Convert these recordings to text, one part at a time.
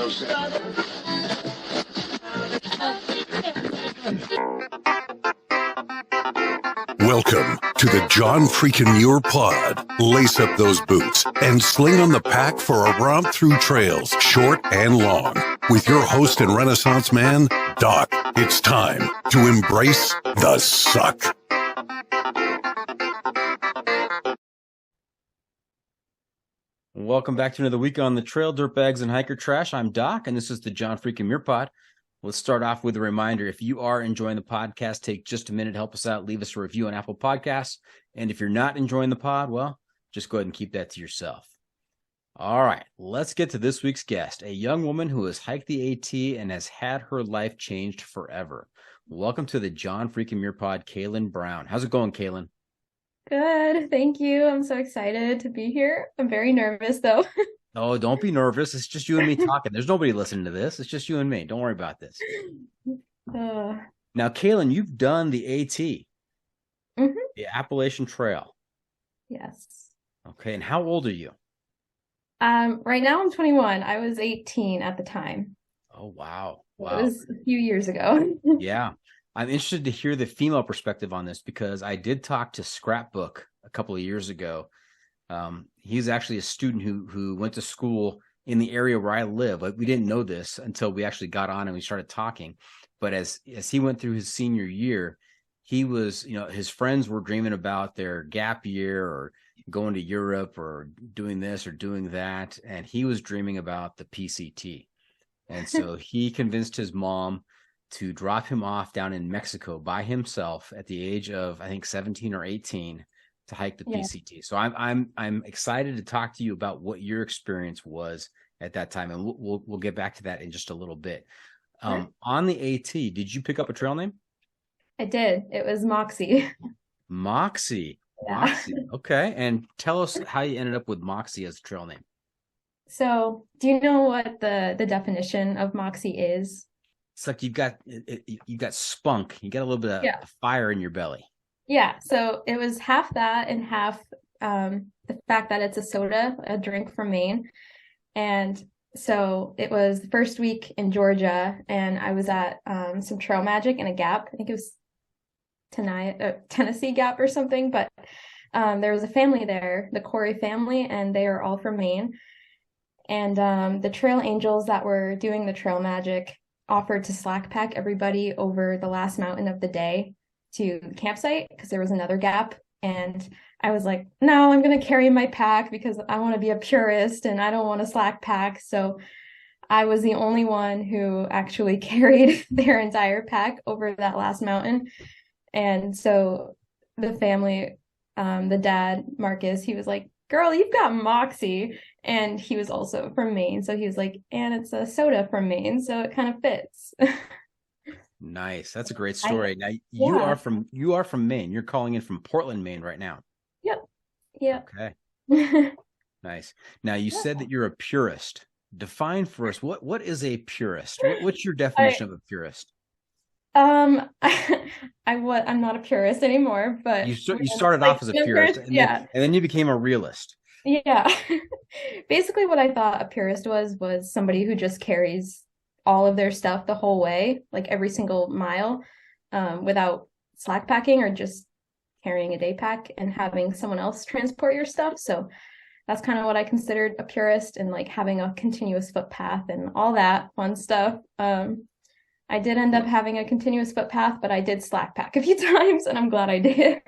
Welcome to the John Freakin' Muir Pod. Lace up those boots and sling on the pack for a romp through trails, short and long. With your host and Renaissance man, Doc. It's time to embrace the suck. Welcome back to another week on the trail, dirtbags and hiker trash. I'm Doc, and this is the John Freakin' Muir Pod. Let's start off with a reminder. If you are enjoying the podcast, take just a minute, help us out, leave us a review on Apple Podcasts. And if you're not enjoying the pod, well, just go ahead and keep that to yourself. All right, let's get to this week's guest, a young woman who has hiked the AT and has had her life changed forever. Welcome to the John Freakin' Muir Pod, Kaylin Brown. How's it going, Kaylin? Good, thank you. I'm so excited to be here. I'm very nervous, though. Oh, don't be nervous. It's just you and me talking. There's nobody listening to this. It's just you and me. Don't worry about this. Now, Kaylin, you've done the AT, the Appalachian Trail. Yes. Okay, and how old are you? Right now I'm 21. I was 18 at the time. Oh, wow. It was a few years ago. Yeah. I'm interested to hear the female perspective on this because I did talk to Scrapbook a couple of years ago. He's actually a student who went to school in the area where I live. Like, we didn't know this until we actually got on and we started talking. But as he went through his senior year, he was, his friends were dreaming about their gap year or going to Europe or doing this or doing that. And he was dreaming about the PCT. And so he convinced his mom to drop him off down in Mexico by himself at the age of, I think, 17 or 18 to hike the PCT. So I'm excited to talk to you about what your experience was at that time. And we'll get back to that in just a little bit. On the AT, did you pick up a trail name? I did. It was Moxie. Moxie. Yeah. Moxie. Okay. And tell us how you ended up with Moxie as a trail name. So do you know what the definition of Moxie is? It's like you've got spunk. You got a little bit of fire in your belly. Yeah. So it was half that and half the fact that it's a soda, a drink from Maine. And so it was the first week in Georgia, and I was at some trail magic in a gap. I think it was Tennessee Gap or something. But there was a family there, the Corey family, and they are all from Maine. And the trail angels that were doing the trail magic offered to slack pack everybody over the last mountain of the day to the campsite because there was another gap. And I was like, no, I'm going to carry my pack because I want to be a purist and I don't want to slack pack. So I was the only one who actually carried their entire pack over that last mountain. And so the family, the dad, Marcus, he was like, girl, you've got Moxie. And he was also from Maine. So he was like, and it's a soda from Maine. So it kind of fits. Nice. That's a great story. Now you are from Maine. You're calling in from Portland, Maine right now. Yep. Okay. Nice. Now you said that you're a purist. Define for us what is a purist? What's your definition of a purist? I'm not a purist anymore, but you started off as a purist, and then you became a realist. Yeah. Basically what I thought a purist was somebody who just carries all of their stuff the whole way, like every single mile, without slack packing or just carrying a day pack and having someone else transport your stuff. So that's kind of what I considered a purist, and like having a continuous footpath and all that fun stuff. I did end up having a continuous footpath, but I did slack pack a few times, and I'm glad I did.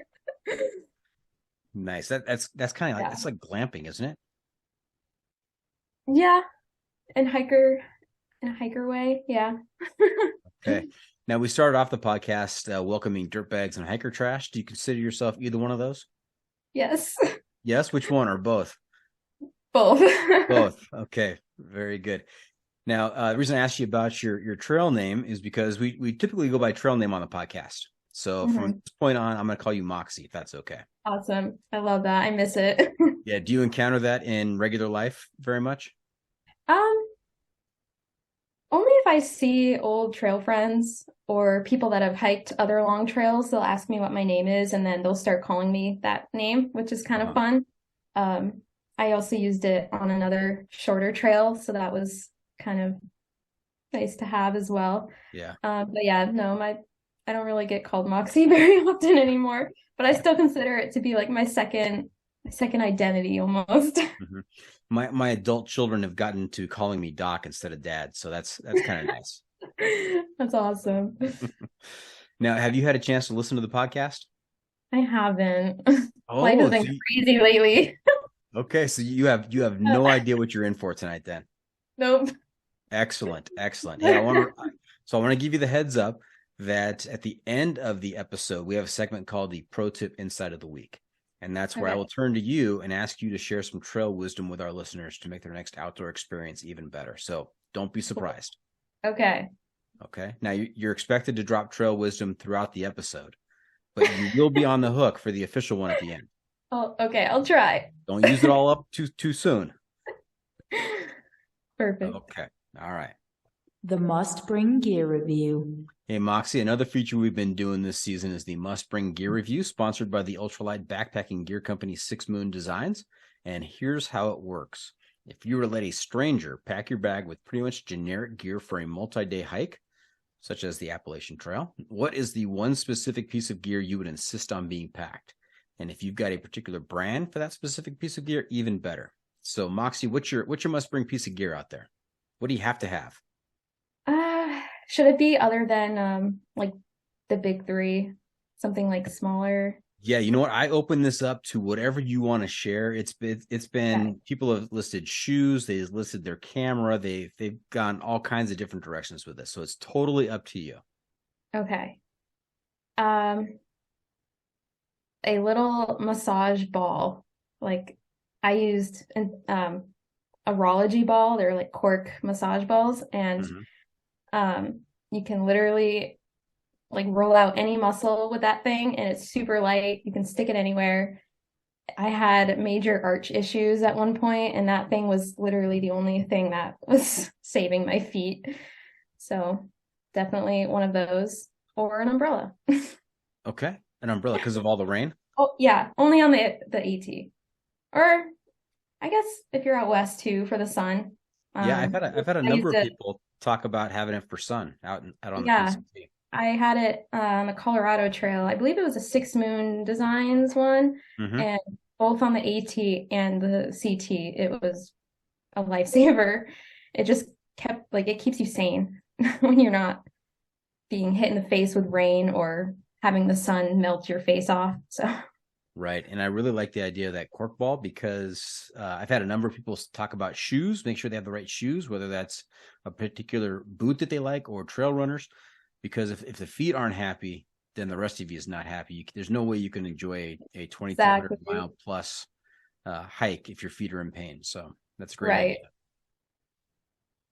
Nice. That's kind of like it's like glamping, isn't it? Yeah, in a hiker way, yeah. Okay. Now we started off the podcast welcoming dirtbags and hiker trash. Do you consider yourself either one of those? Yes. Yes. Which one, or both? Both. Both. Okay. Very good. Now, the reason I asked you about your trail name is because we typically go by trail name on the podcast. So from this point on, I'm going to call you Moxie, if that's okay. Awesome. I love that. I miss it. Yeah. Do you encounter that in regular life very much? Only if I see old trail friends or people that have hiked other long trails, they'll ask me what my name is, and then they'll start calling me that name, which is kind of fun. I also used it on another shorter trail, so that was kind of nice to have as well. Yeah. But yeah, no, I don't really get called Moxie very often anymore, but I still consider it to be like my second identity almost. Mm-hmm. My adult children have gotten to calling me Doc instead of Dad, so that's kind of nice. That's awesome. Now, have you had a chance to listen to the podcast? I haven't. Oh, Life has been crazy lately. Okay, so you have no idea what you're in for tonight then. Nope. Excellent. Hey, I want to give you the heads up that at the end of the episode, we have a segment called the Pro Tip Insight of the Week. And that's where I will turn to you and ask you to share some trail wisdom with our listeners to make their next outdoor experience even better. So don't be surprised. Okay. Now you're expected to drop trail wisdom throughout the episode, but you will be on the hook for the official one at the end. Oh, okay. I'll try. Don't use it all up too soon. Perfect. Okay. All right. The Must Bring Gear Review. Hey, Moxie, another feature we've been doing this season is the Must Bring Gear Review, sponsored by the ultralight backpacking gear company 6 Moon Designs. And here's how it works. If you were to let a stranger pack your bag with pretty much generic gear for a multi-day hike, such as the Appalachian Trail, what is the one specific piece of gear you would insist on being packed? And if you've got a particular brand for that specific piece of gear, even better. So, Moxie, what's your must-bring piece of gear out there? What do you have to have? Should it be other than like the big three, something like smaller? Yeah, you know what? I open this up to whatever you want to share. It's been people have listed shoes, they've listed their camera, they've gone all kinds of different directions with this. So it's totally up to you. Okay. A little massage ball. Like I used a Rology ball. They're like cork massage balls, and you can literally like roll out any muscle with that thing, and it's super light. You can stick it anywhere. I had major arch issues at one point, and that thing was literally the only thing that was saving my feet. So definitely one of those, or an umbrella. Okay, an umbrella because of all the rain? Oh yeah, only on the AT. Or I guess if you're out west too for the sun. Yeah, I've had a number of people talk about having it for sun out on the PCT. I had it on the Colorado Trail. I believe it was a 6 Moon Designs one, and both on the AT and the CT, it was a lifesaver. It just kept it keeps you sane when you're not being hit in the face with rain or having the sun melt your face off. So. Right. And I really like the idea of that cork ball because I've had a number of people talk about shoes, make sure they have the right shoes, whether that's a particular boot that they like or trail runners, because if the feet aren't happy, then the rest of you is not happy. There's no way you can enjoy a 2,200 mile plus hike if your feet are in pain. So that's a great idea.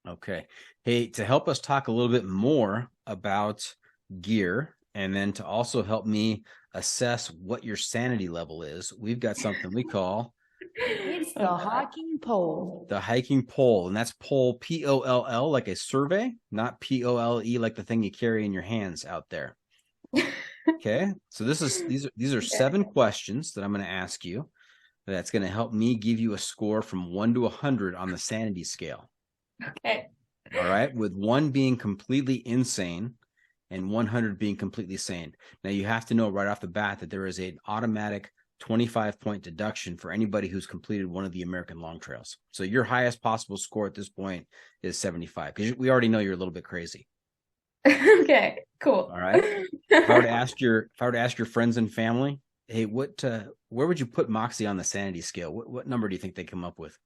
Okay. Hey, to help us talk a little bit more about gear, and then to also help me assess what your sanity level is, we've got something we call It's the hiking pole. The hiking pole, and that's pole POLL, like a survey, not POLE like the thing you carry in your hands out there. Okay, so these are 7 questions that I'm going to ask you. That's going to help me give you a score from 1 to 100 on the sanity scale. Okay. All right, with 1 being completely insane and 100 being completely sane. Now, you have to know right off the bat that there is an automatic 25-point deduction for anybody who's completed one of the American long trails. So your highest possible score at this point is 75, because we already know you're a little bit crazy. Okay, cool. All right. If I were to ask your friends and family, hey, where would you put Moxie on the sanity scale? What number do you think they come up with?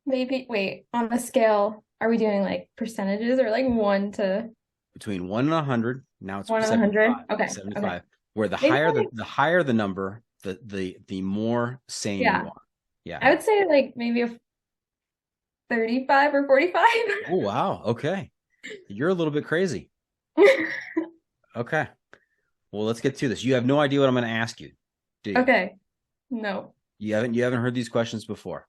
Maybe, wait, on the scale, are we doing like percentages or like 1 to? Between 1 and 100. Now it's 1 and 100. Okay. 75. Okay. Where the higher the number, the more sane you are. Yeah. I would say like maybe a 35 or 45. Oh, wow. Okay. You're a little bit crazy. Okay. Well, let's get to this. You have no idea what I'm going to ask you, do you? Okay. No. You haven't heard these questions before?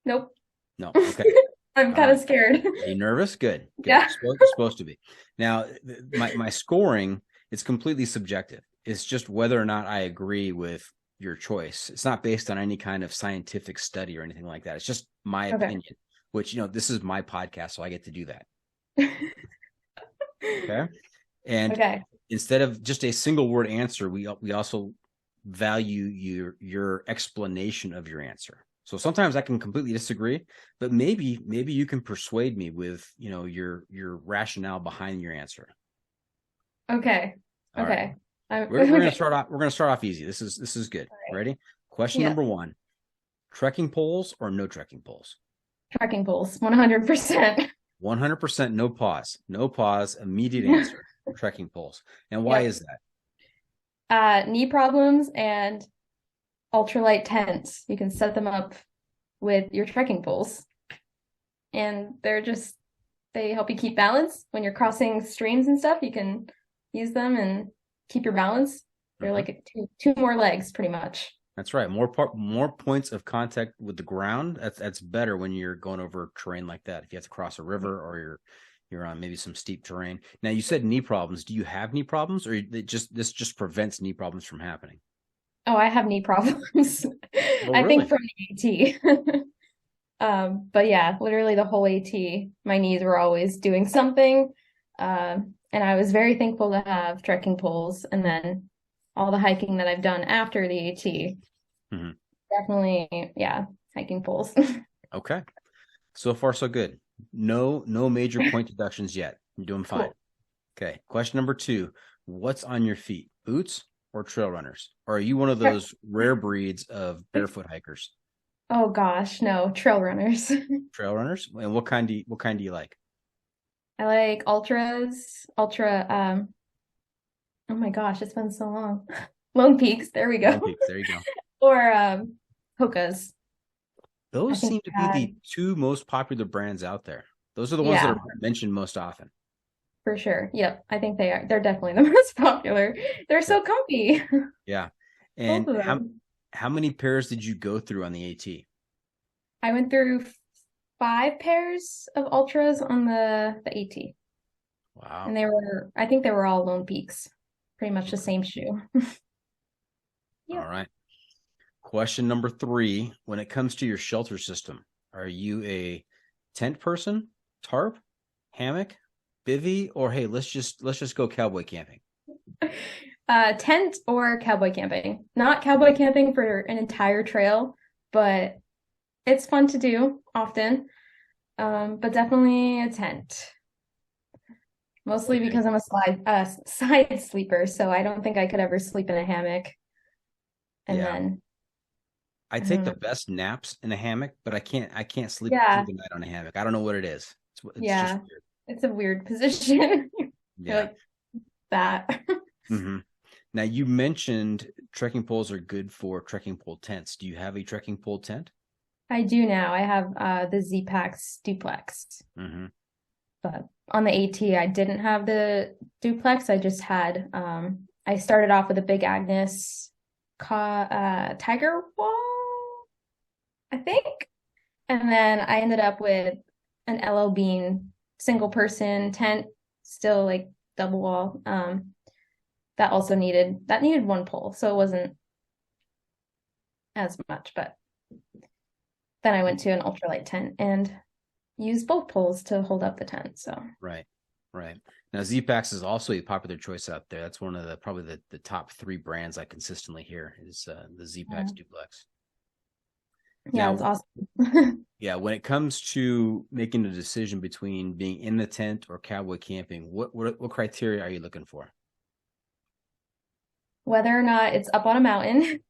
Nope. No. Okay. I'm kind of scared. Are you nervous? Good. Yeah. You're supposed to be. Now, my scoring is completely subjective. It's just whether or not I agree with your choice. It's not based on any kind of scientific study or anything like that. It's just my opinion, which, this is my podcast, so I get to do that. Okay. And instead of just a single word answer, we also value your explanation of your answer. So sometimes I can completely disagree, but maybe you can persuade me with, your rationale behind your answer. Okay. All okay. Right. We're gonna start off. We're gonna start off easy. This is good. Right. Ready? Question number 1: trekking poles or no trekking poles? Trekking poles, 100%. 100%. No pause. No pause. Immediate answer. Trekking poles. And why is that? Knee problems and ultralight tents. You can set them up with your trekking poles, and they help you keep balance when you're crossing streams and stuff. You can use them and keep your balance. They're like two more legs, pretty much. That's right. More points of contact with the ground. That's better when you're going over terrain like that. If you have to cross a river or you're on maybe some steep terrain. Now, you said knee problems. Do you have knee problems, or this just prevents knee problems from happening? Oh, I have knee problems. Oh, I think from the AT. But yeah, literally the whole AT, my knees were always doing something. And I was very thankful to have trekking poles, and then all the hiking that I've done after the AT. Definitely, hiking poles. Okay. So far, so good. No major point deductions yet. You're doing fine. Cool. Okay. Question number 2: what's on your feet? Boots or trail runners? Or are you one of those rare breeds of barefoot hikers? Oh gosh, no, trail runners. Trail runners? And what kind do you like? I like ultra, oh my gosh, it's been so long. Lone Peaks, there we go. Lone Peaks, there you go. Or Hoka's. Those seem to be the 2 most popular brands out there. Those are the ones that are mentioned most often. For sure. Yep. I think they are. They're definitely the most popular. They're so comfy. Yeah. And how many pairs did you go through on the AT? I went through 5 pairs of ultras on the AT. Wow. And I think they were all Lone Peaks. Pretty much the same shoe. All right. Question number 3: when it comes to your shelter system, are you a tent person, tarp, hammock, bivvy, or hey, let's just go cowboy camping? Tent or cowboy camping. Not cowboy camping for an entire trail, but it's fun to do often. But definitely a tent. Mostly because I'm a side sleeper, so I don't think I could ever sleep in a hammock. And then I take the best naps in a hammock, but I can't sleep through the night on a hammock. I don't know what it is. It's just weird. It's a weird position. Like that. Now, you mentioned trekking poles are good for trekking pole tents. Do you have a trekking pole tent? I do now. I have the Z-Packs duplex. But on the AT, I didn't have the duplex. I just had, I started off with a Big Agnes Tiger Wall, I think. And then I ended up with an LL Bean single person tent, still like double wall. That also needed 1 pole, so it wasn't as much. But then I went to an ultralight tent and used both poles to hold up the tent. So right. Now, Z-Packs is also a popular choice out there. That's one of probably the top 3 brands I consistently hear is the Z-Packs duplex. Yeah, it's awesome. Yeah, when it comes to making a decision between being in the tent or cowboy camping, what criteria are you looking for? Whether or not it's up on a mountain.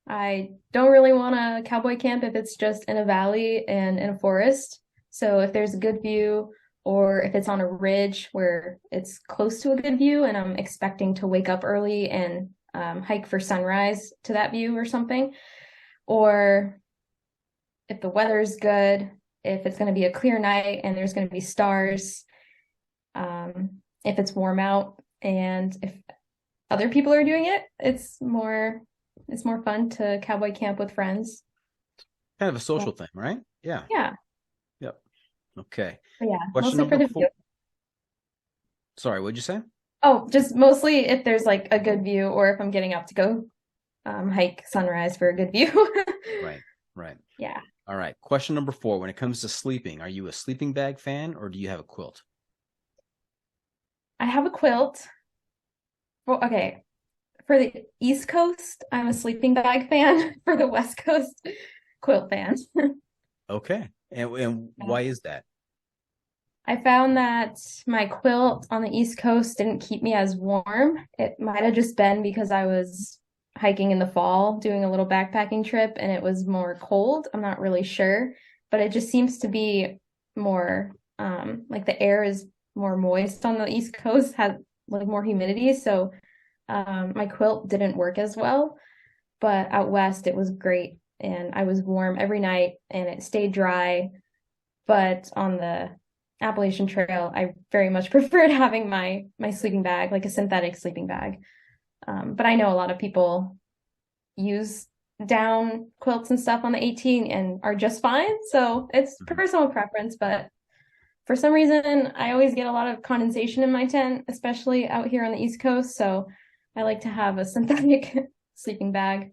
I don't really want to cowboy camp if it's just in a valley and in a forest. So if there's a good view, or if it's on a ridge where it's close to a good view and I'm expecting to wake up early and hike for sunrise to that view or something, or if the weather's good, if it's going to be a clear night and there's going to be stars, if it's warm out, and if other people are doing it, it's more fun to cowboy camp with friends. Kind of a social thing, right? Yeah. Yeah. Yep. Okay. But yeah. Question mostly number for the view. Sorry, what'd you say? Oh, just mostly if there's like a good view, or if I'm getting up to go hike sunrise for a good view. Right. Right. Yeah. All right. Question number 4. When it comes to sleeping, are you a sleeping bag fan or do you have a quilt? I have a quilt. Well, okay. For the East Coast, I'm a sleeping bag fan. For the West Coast, quilt fan. Okay. And why is that? I found that my quilt on the East Coast didn't keep me as warm. It might have just been because I was hiking in the fall, doing a little backpacking trip, and it was more cold. I'm not really sure, but it just seems to be more like the air is more moist on the East Coast, had like more humidity. So my quilt didn't work as well, but out west it was great and I was warm every night and it stayed dry. But on the Appalachian Trail, I very much preferred having my sleeping bag, like a synthetic sleeping bag. But I know a lot of people use down quilts and stuff on the AT and are just fine. So it's personal preference, but for some reason, I always get a lot of condensation in my tent, especially out here on the East Coast. So I like to have a synthetic sleeping bag.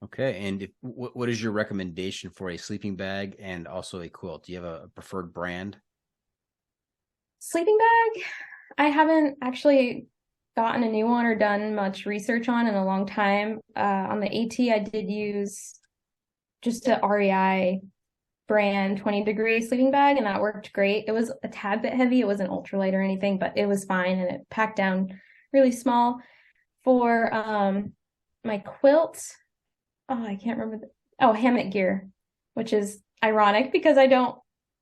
Okay. And what is your recommendation for a sleeping bag and also a quilt? Do you have a preferred brand? Sleeping bag, I haven't actually gotten a new one or done much research on in a long time. On the AT, I did use just a REI brand 20-degree sleeping bag, and that worked great. It was a tad bit heavy. It wasn't ultralight or anything, but it was fine, and it packed down really small. For my quilt, I can't remember. Hammock gear, which is ironic because I don't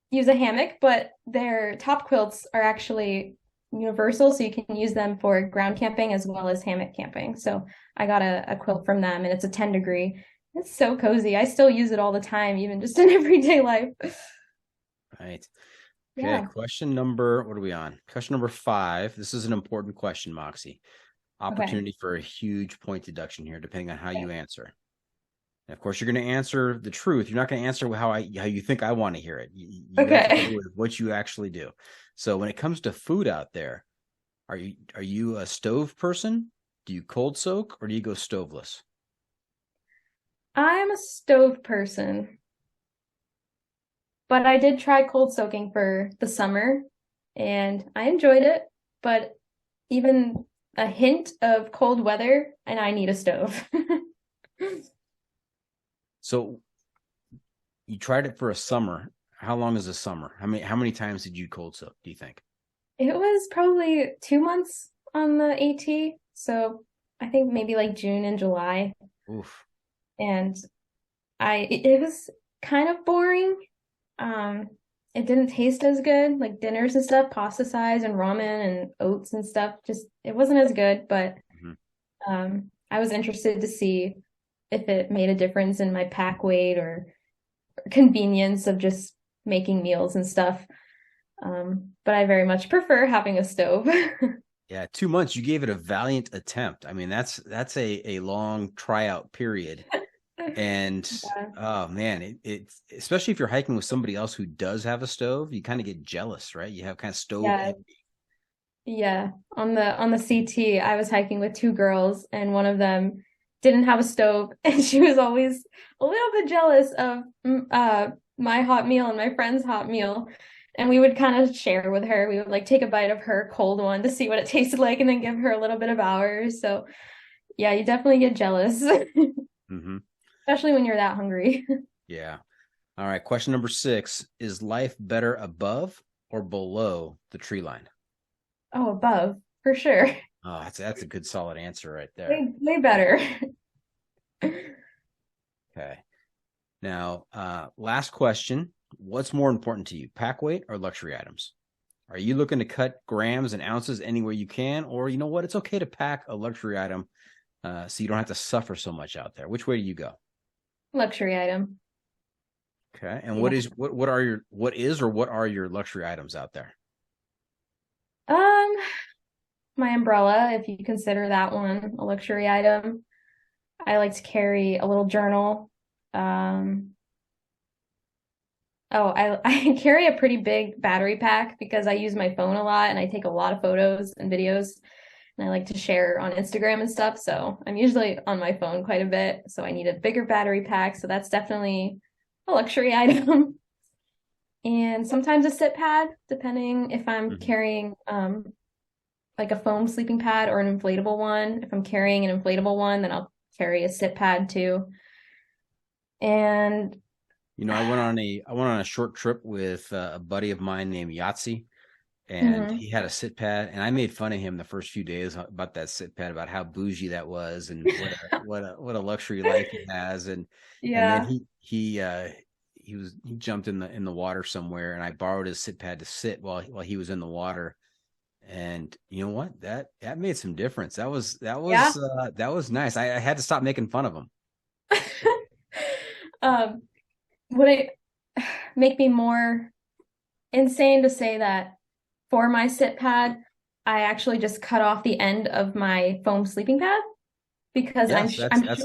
use a hammock, but their top quilts are actually universal, so you can use them for ground camping as well as hammock camping. So I got a quilt from them, and it's a 10-degree. It's so cozy. I still use it all the time, even just in everyday life. Right. Okay. Yeah. Question number, what are we on? Question number 5. This is an important question, Moxie. Opportunity for a huge point deduction here, depending on how you answer. And of course, you're going to answer the truth. You're not going to answer how you think I want to hear it. You have to go with what you actually do. So when it comes to food out there, are you a stove person? Do you cold soak or do you go stoveless? I'm a stove person, but I did try cold soaking for the summer and I enjoyed it, but even a hint of cold weather and I need a stove. So you tried it for a summer. How long is a summer? How many times did you cold soak, do you think? It was probably 2 months on the AT, so I think maybe like June and July. Oof. And it was kind of boring. It didn't taste as good, like dinners and stuff, pasta size and ramen and oats and stuff. Just it wasn't as good, but I was interested to see if it made a difference in my pack weight or convenience of just making meals and stuff. But I very much prefer having a stove. Yeah, 2 months. You gave it a valiant attempt. I mean, that's a long tryout period. And oh man, it's especially if you're hiking with somebody else who does have a stove, you kind of get jealous, right? You have kind of stove envy. Yeah. On the CT, I was hiking with 2 girls and one of them didn't have a stove and she was always a little bit jealous of my hot meal and my friend's hot meal. And we would kind of share with her. We would like take a bite of her cold one to see what it tasted like and then give her a little bit of ours. So yeah, you definitely get jealous. Especially when you're that hungry. Yeah. All right. Question number 6. Is life better above or below the tree line? Oh, above, for sure. Oh, that's a good solid answer right there. Way better. Okay. Now, last question. What's more important to you, pack weight or luxury items? Are you looking to cut grams and ounces anywhere you can? Or you know what? It's okay to pack a luxury item so you don't have to suffer so much out there. Which way do you go? Luxury item. Okay. And what are your luxury items out there? My umbrella, if you consider that one a luxury item. I like to carry a little journal. I carry a pretty big battery pack because I use my phone a lot and I take a lot of photos and videos. and I like to share on Instagram and stuff. So I'm usually on my phone quite a bit. So I need a bigger battery pack. So that's definitely a luxury item. And sometimes a sit pad, depending if I'm carrying like a foam sleeping pad or an inflatable one. If I'm carrying an inflatable one, then I'll carry a sit pad too. And I went on a short trip with a buddy of mine named Yahtzee, and he had a sit pad, and I made fun of him the first few days about that sit pad, about how bougie that was, and what a luxury life he has, and then he jumped in the water somewhere, and I borrowed his sit pad to sit while he was in the water. And you know what? That made some difference. That was nice. I had to stop making fun of him. Would it make me more insane to say that for my sit pad, I actually just cut off the end of my foam sleeping pad because I'm short. That's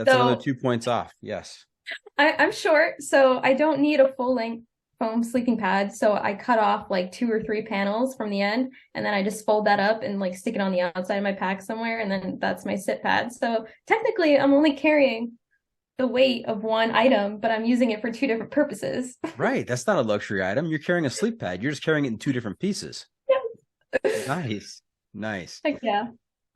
another 2 points off. Yes. I'm short, so I don't need a full length foam sleeping pad. So I cut off like 2 or 3 panels from the end, and then I just fold that up and like stick it on the outside of my pack somewhere, and then that's my sit pad. So technically I'm only carrying the weight of one item, but I'm using it for 2 different purposes. Right. That's not a luxury item. You're carrying a sleep pad. You're just carrying it in 2 different pieces. Yeah. Nice. Heck yeah.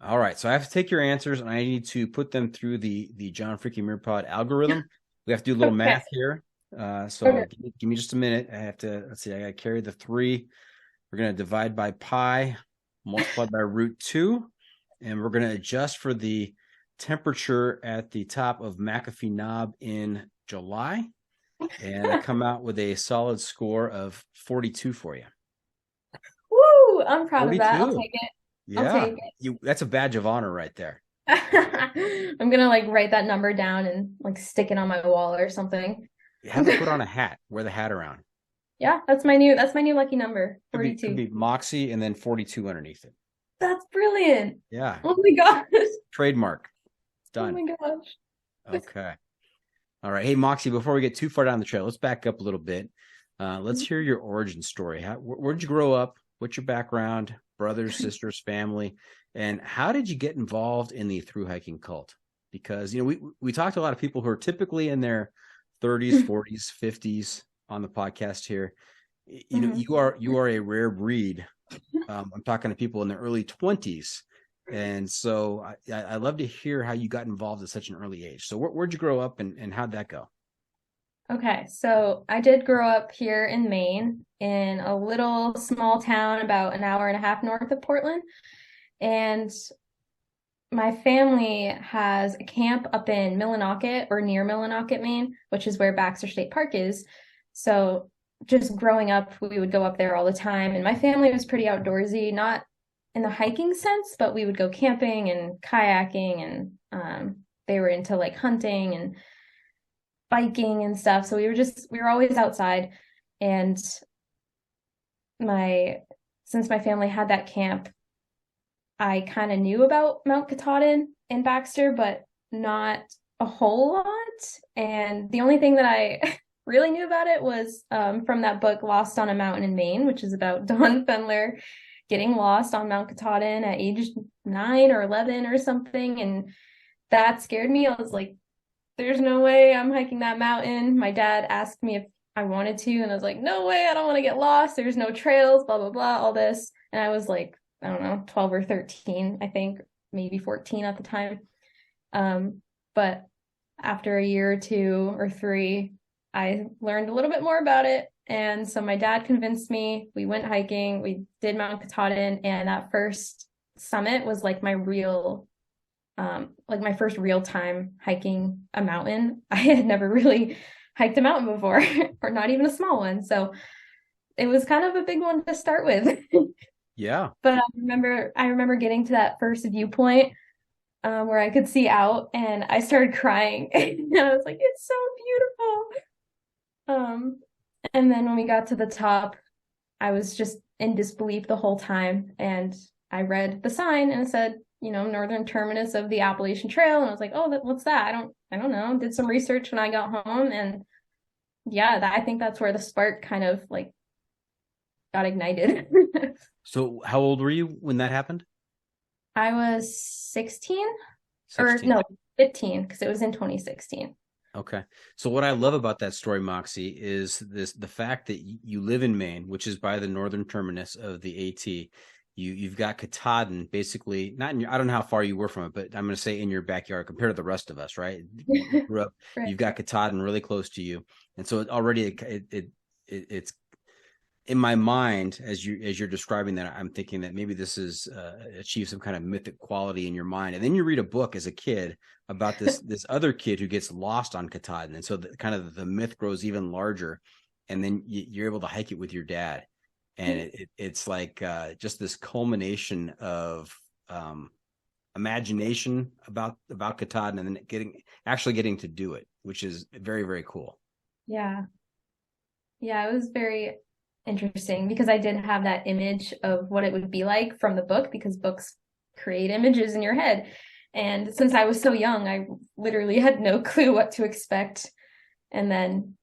All right. So I have to take your answers and I need to put them through the John Freaking Muir Pod algorithm. We have to do a little math here. Give me just a minute. I have to, let's see, I got to carry the 3. We're going to divide by pi, multiply by root 2, and we're going to adjust for the temperature at the top of McAfee Knob in July, and I come out with a solid score of 42 for you. Woo! I'm proud 42. of that. I'll take it. Yeah, I'll take it. That's a badge of honor right there. I'm gonna like write that number down and like stick it on my wall or something. You have to put on a hat. Wear the hat around. Yeah, that's my new lucky number. 42. Could be Moxie and then 42 underneath it. That's brilliant. Yeah. Oh my gosh. Trademark. Done. Oh my gosh. Okay. All right. Hey, Moxie, before we get too far down the trail, let's back up a little bit. Let's hear your origin story. Where'd you grow up? What's your background? Brothers, sisters, family? And how did you get involved in the thru hiking cult? Because, we talked to a lot of people who are typically in their 30s, 40s, 50s on the podcast here. You are a rare breed. I'm talking to people in their early 20s. And so I love to hear how you got involved at such an early age. So where'd you grow up and how'd that go? Okay, so I did grow up here in Maine in a little small town about an hour and a half north of Portland. And my family has a camp up in Millinocket or near Millinocket, Maine, which is where Baxter State Park is. So just growing up, we would go up there all the time. And my family was pretty outdoorsy, not in the hiking sense, but we would go camping and kayaking, and they were into like hunting and biking and stuff. So we were always outside. And since my family had that camp, I kind of knew about Mount Katahdin in Baxter, but not a whole lot. And the only thing that I really knew about it was from that book, Lost on a Mountain in Maine, which is about Dawn Fendler getting lost on Mount Katahdin at age 9 or 11 or something. And that scared me. I was like, there's no way I'm hiking that mountain. My dad asked me if I wanted to, and I was like, no way, I don't want to get lost. There's no trails, blah, blah, blah, all this. And I was like, I don't know, 12 or 13, I think, maybe 14 at the time. But after a year or 2 or 3, I learned a little bit more about it. And so my dad convinced me. We went hiking. We did Mount Katahdin. And that first summit was like my first real time hiking a mountain. I had never really hiked a mountain before, or not even a small one. So it was kind of a big one to start with. Yeah. But I remember getting to that first viewpoint where I could see out, and I started crying. And I was like, it's so beautiful. And then when we got to the top, I was just in disbelief the whole time. And I read the sign and it said, northern terminus of the Appalachian Trail. And I was like, oh, what's that? I don't know. Did some research when I got home. And yeah, I think that's where the spark kind of like got ignited. So how old were you when that happened? I was 16 or 16. no, 15 because it was in 2016. Okay. So what I love about that story, Moxie, is the fact that you live in Maine, which is by the northern terminus of the AT. You've got Katahdin, basically not in your, I don't know how far you were from it, but I'm going to say in your backyard compared to the rest of us, right? You grew up, Right. you've got Katahdin really close to you. And so it's in my mind, as you're describing that, I'm thinking that maybe this is achieved some kind of mythic quality in your mind. And then you read a book as a kid about this other kid who gets lost on Katahdin, and so the myth grows even larger. And then you're able to hike it with your dad, and it's like just this culmination of imagination about Katahdin, and then getting to do it, which is very, very cool. Yeah. Yeah, it was very interesting because I did have that image of what it would be like from the book, because books create images in your head. And since I was so young, I literally had no clue what to expect. And then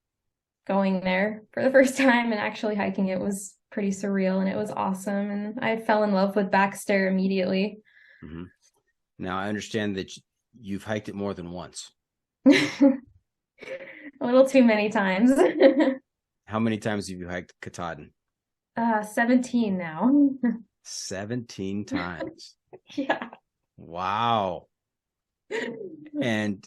going there for the first time and actually hiking it was pretty surreal, and it was awesome. And I fell in love with Baxter immediately. Mm-hmm. Now I understand that you've hiked it more than once. A little too many times. How many times have you hiked Katahdin? 17 now. 17 times. Yeah. Wow. And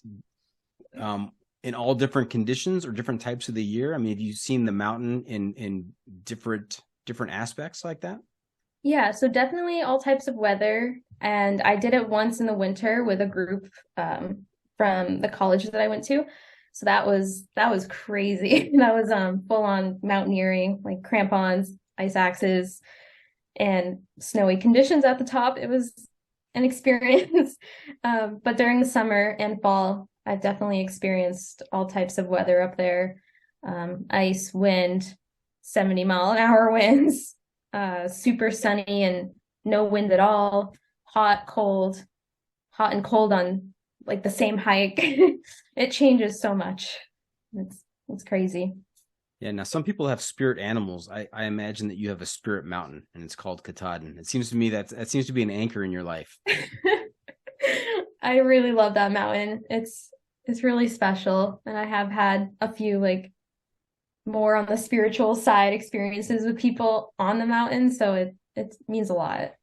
in all different conditions or different types of the year? I mean, have you seen the mountain in different aspects like that? Yeah, so definitely all types of weather. And I did it once in the winter with a group from the college that I went to. So that was crazy. That was full on mountaineering, like crampons, ice axes, and snowy conditions at the top. It was an experience. But during the summer and fall, I've definitely experienced all types of weather up there. Ice, wind, 70-mile-an-hour winds, super sunny and no wind at all, hot and cold on like the same hike. It changes so much. It's crazy. Yeah. Now, some people have spirit animals. I imagine that you have a spirit mountain, and it's called Katahdin. It seems to me that seems to be an anchor in your life. I really love that mountain. It's really special, and I have had a few like more on the spiritual side experiences with people on the mountain, so it means a lot.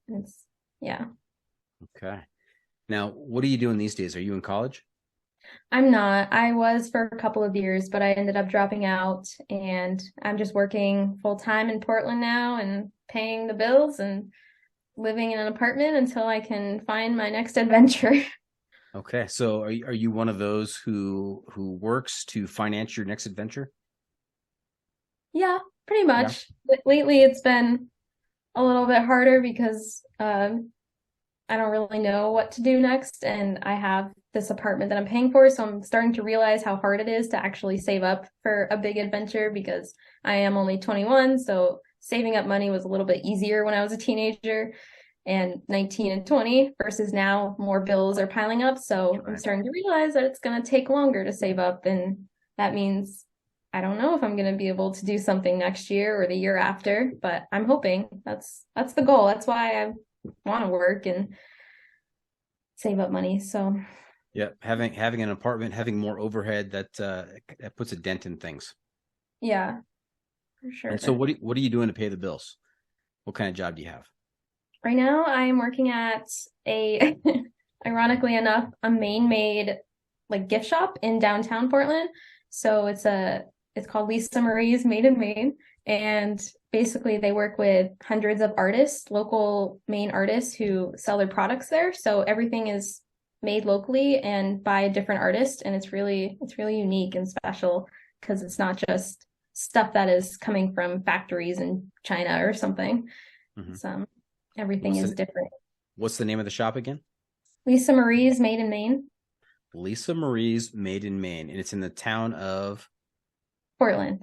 Yeah. Okay. Now, what are you doing these days? Are you in college? I'm not. I was for a couple of years, but I ended up dropping out, and I'm just working full time in Portland now and paying the bills and living in an apartment until I can find my next adventure. Okay. So are you one of those who works to finance your next adventure? Yeah, pretty much. Yeah. Lately, it's been a little bit harder because I don't really know what to do next, and I have this apartment that I'm paying for, so I'm starting to realize how hard it is to actually save up for a big adventure because I am only 21, so saving up money was a little bit easier when I was a teenager, and 19 and 20 versus now more bills are piling up, so right. I'm starting to realize that it's going to take longer to save up, and that means I don't know if I'm going to be able to do something next year or the year after, but I'm hoping. That's the goal. That's why I want to work and save up money. So yeah, having an apartment, having more overhead, that puts a dent in things. Yeah, for sure. And so what are you doing to pay the bills? What kind of job do you have? Right now I am working at a ironically enough, a Maine-made like gift shop in downtown Portland. So it's called Lisa Marie's Made in Maine, and basically they work with hundreds of artists, local Maine artists who sell their products there. So everything is made locally and by a different artist, and it's really unique and special because it's not just stuff that is coming from factories in China or something. Mm-hmm. Everything is different. What's the name of the shop again? Lisa Marie's Made in Maine. Lisa Marie's Made in Maine, and it's in the town of Portland.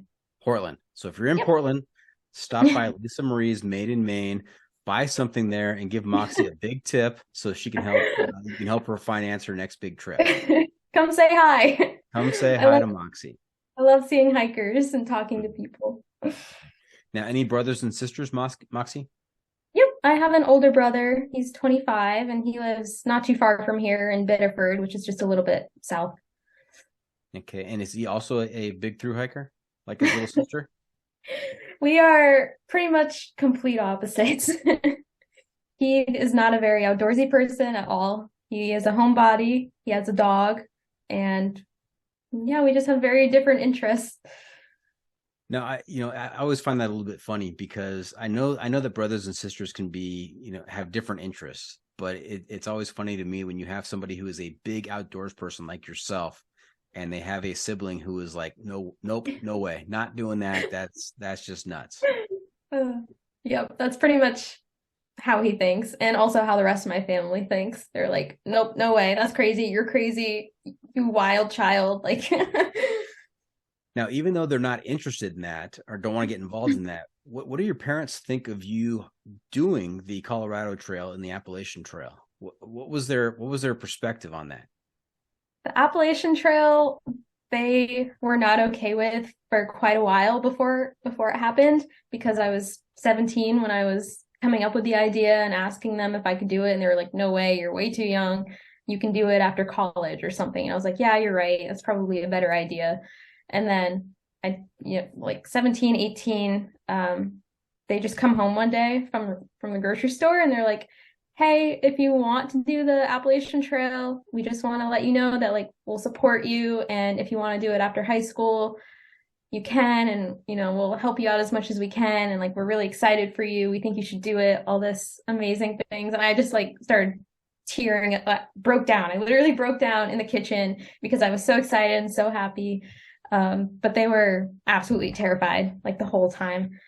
So if you're in Portland, stop by Lisa Marie's Made in Maine, buy something there, and give Moxie a big tip so she can help. You can help her finance her next big trip. Come say hi. Come say hi to Moxie. I love seeing hikers and talking to people. Now, any brothers and sisters, Moxie? Yep, I have an older brother. He's 25 and he lives not too far from here in Biddeford, which is just a little bit south. Okay. And is he also a big through hiker like his little sister? We are pretty much complete opposites. He is not a very outdoorsy person at all. He is a homebody. He has a dog, and yeah, we just have very different interests. No, I always find that a little bit funny because I know that brothers and sisters can be, have different interests, but it's always funny to me when you have somebody who is a big outdoors person like yourself, and they have a sibling who is like, no, nope, no way, not doing that. That's just nuts. Yep, that's pretty much how he thinks, and also how the rest of my family thinks. They're like, nope, no way, that's crazy. You're crazy, you wild child. Like, Now, even though they're not interested in that or don't want to get involved in that, what do your parents think of you doing the Colorado Trail and the Appalachian Trail? What was their perspective on that? the Appalachian Trail, they were not okay with for quite a while before it happened, because I was 17 when I was coming up with the idea and asking them if I could do it, and they were like, no way, you're way too young, you can do it after college or something. And I was like, yeah, you're right, that's probably a better idea. And then like 17, 18, they just come home one day from the grocery store and they're like, hey, if you want to do the Appalachian Trail, we just want to let you know that like we'll support you, and if you want to do it after high school, you can, and we'll help you out as much as we can, and like we're really excited for you, we think you should do it, all this amazing things. And I just like started tearing, broke down. I literally broke down in the kitchen because I was so excited and so happy. But they were absolutely terrified like the whole time.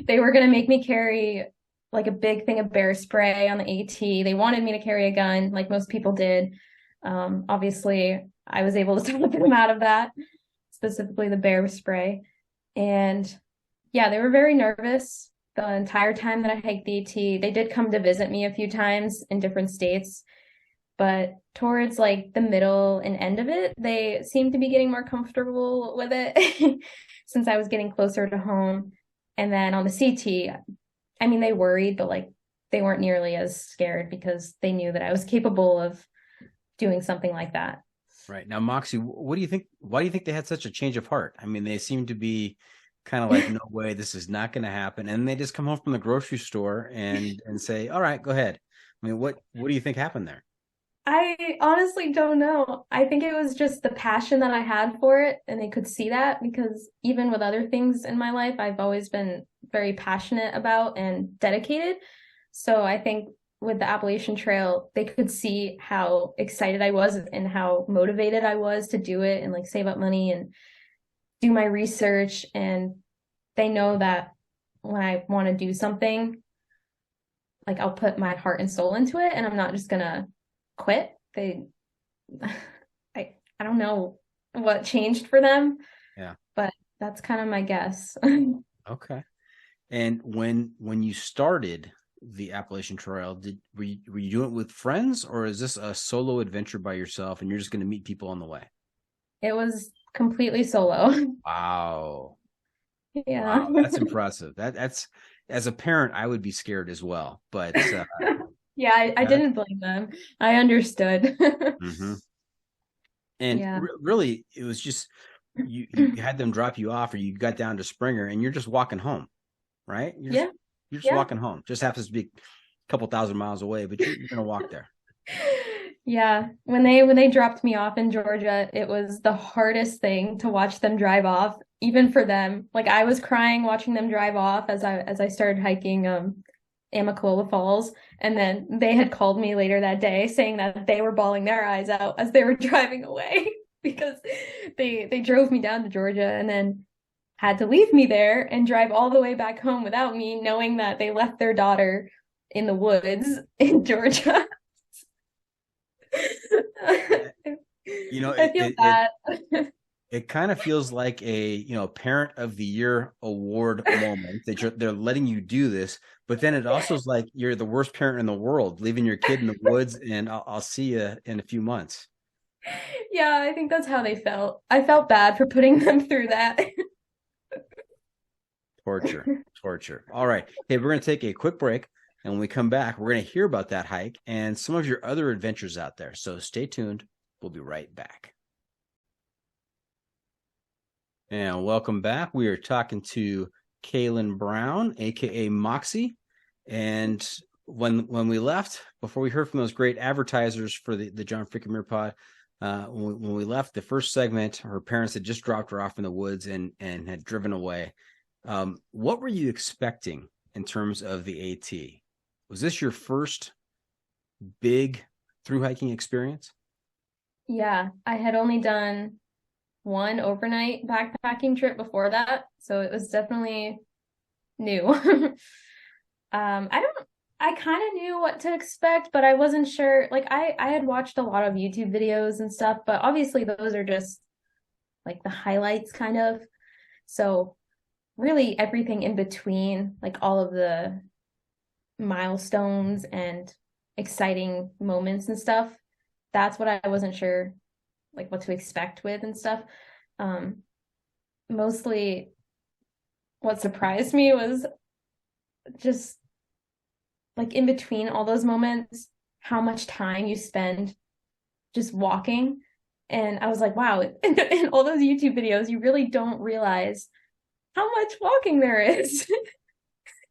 They were going to make me carry like a big thing of bear spray on the AT. They wanted me to carry a gun like most people did. Obviously, I was able to talk them out of that, specifically the bear spray. And yeah, they were very nervous the entire time that I hiked the AT. They did come to visit me a few times in different states, but towards like the middle and end of it, they seemed to be getting more comfortable with it since I was getting closer to home. And then on the CT, I mean, they worried, but like they weren't nearly as scared because they knew that I was capable of doing something like that. Right. Now, Moxie, what do you think? Why do you think they had such a change of heart? I mean, they seem to be kind of like, no way, this is not going to happen. And they just come home from the grocery store and say, all right, go ahead. I mean, what do you think happened there? I honestly don't know. I think it was just the passion that I had for it, and they could see that, because even with other things in my life, I've always been very passionate about and dedicated. So I think with the Appalachian Trail, they could see how excited I was and how motivated I was to do it and like save up money and do my research. And they know that when I want to do something, like I'll put my heart and soul into it, and I'm not just gonna quit. I don't know what changed for them. Yeah. But that's kind of my guess. Okay. And when you started the Appalachian Trail, were you doing it with friends, or is this a solo adventure by yourself and you're just going to meet people on the way? It was completely solo. Wow. Yeah. Wow, that's impressive. That's, as a parent, I would be scared as well, but yeah, I didn't blame them. I understood. Mm-hmm. And yeah. Really, it was just you had them drop you off, or you got down to Springer and you're just walking home, right? You're just walking home. Just happens to be a couple thousand miles away, but you're going to walk there. Yeah. When they dropped me off in Georgia, it was the hardest thing to watch them drive off, even for them. Like I was crying watching them drive off as I started hiking Amicalola Falls, and then they had called me later that day saying that they were bawling their eyes out as they were driving away because they drove me down to Georgia and then had to leave me there and drive all the way back home without me, knowing that they left their daughter in the woods in Georgia. I feel bad. It kind of feels like a parent of the year award moment that they're letting you do this, but then it also is like you're the worst parent in the world, leaving your kid in the woods, and I'll see you in a few months. Yeah, I think that's how they felt. I felt bad for putting them through that. Torture. All right. Hey, we're going to take a quick break. And when we come back, we're going to hear about that hike and some of your other adventures out there. So stay tuned. We'll be right back. And welcome back. We are talking to Kaylin Brown, aka Moxie. And when we left, before we heard from those great advertisers for the John Freaking Muir Pod, when we left the first segment, her parents had just dropped her off in the woods and had driven away. What were you expecting in terms of the AT? Was this your first big through hiking experience? Yeah, I had only done one overnight backpacking trip before that, so it was definitely new. I kind of knew what to expect, but I wasn't sure. Like I had watched a lot of YouTube videos and stuff, but obviously those are just like the highlights kind of. So really everything in between, like all of the milestones and exciting moments and stuff, that's what I wasn't sure like what to expect with and stuff. Mostly what surprised me was just like in between all those moments, how much time you spend just walking. And I was like, wow, in all those YouTube videos, you really don't realize how much walking there is.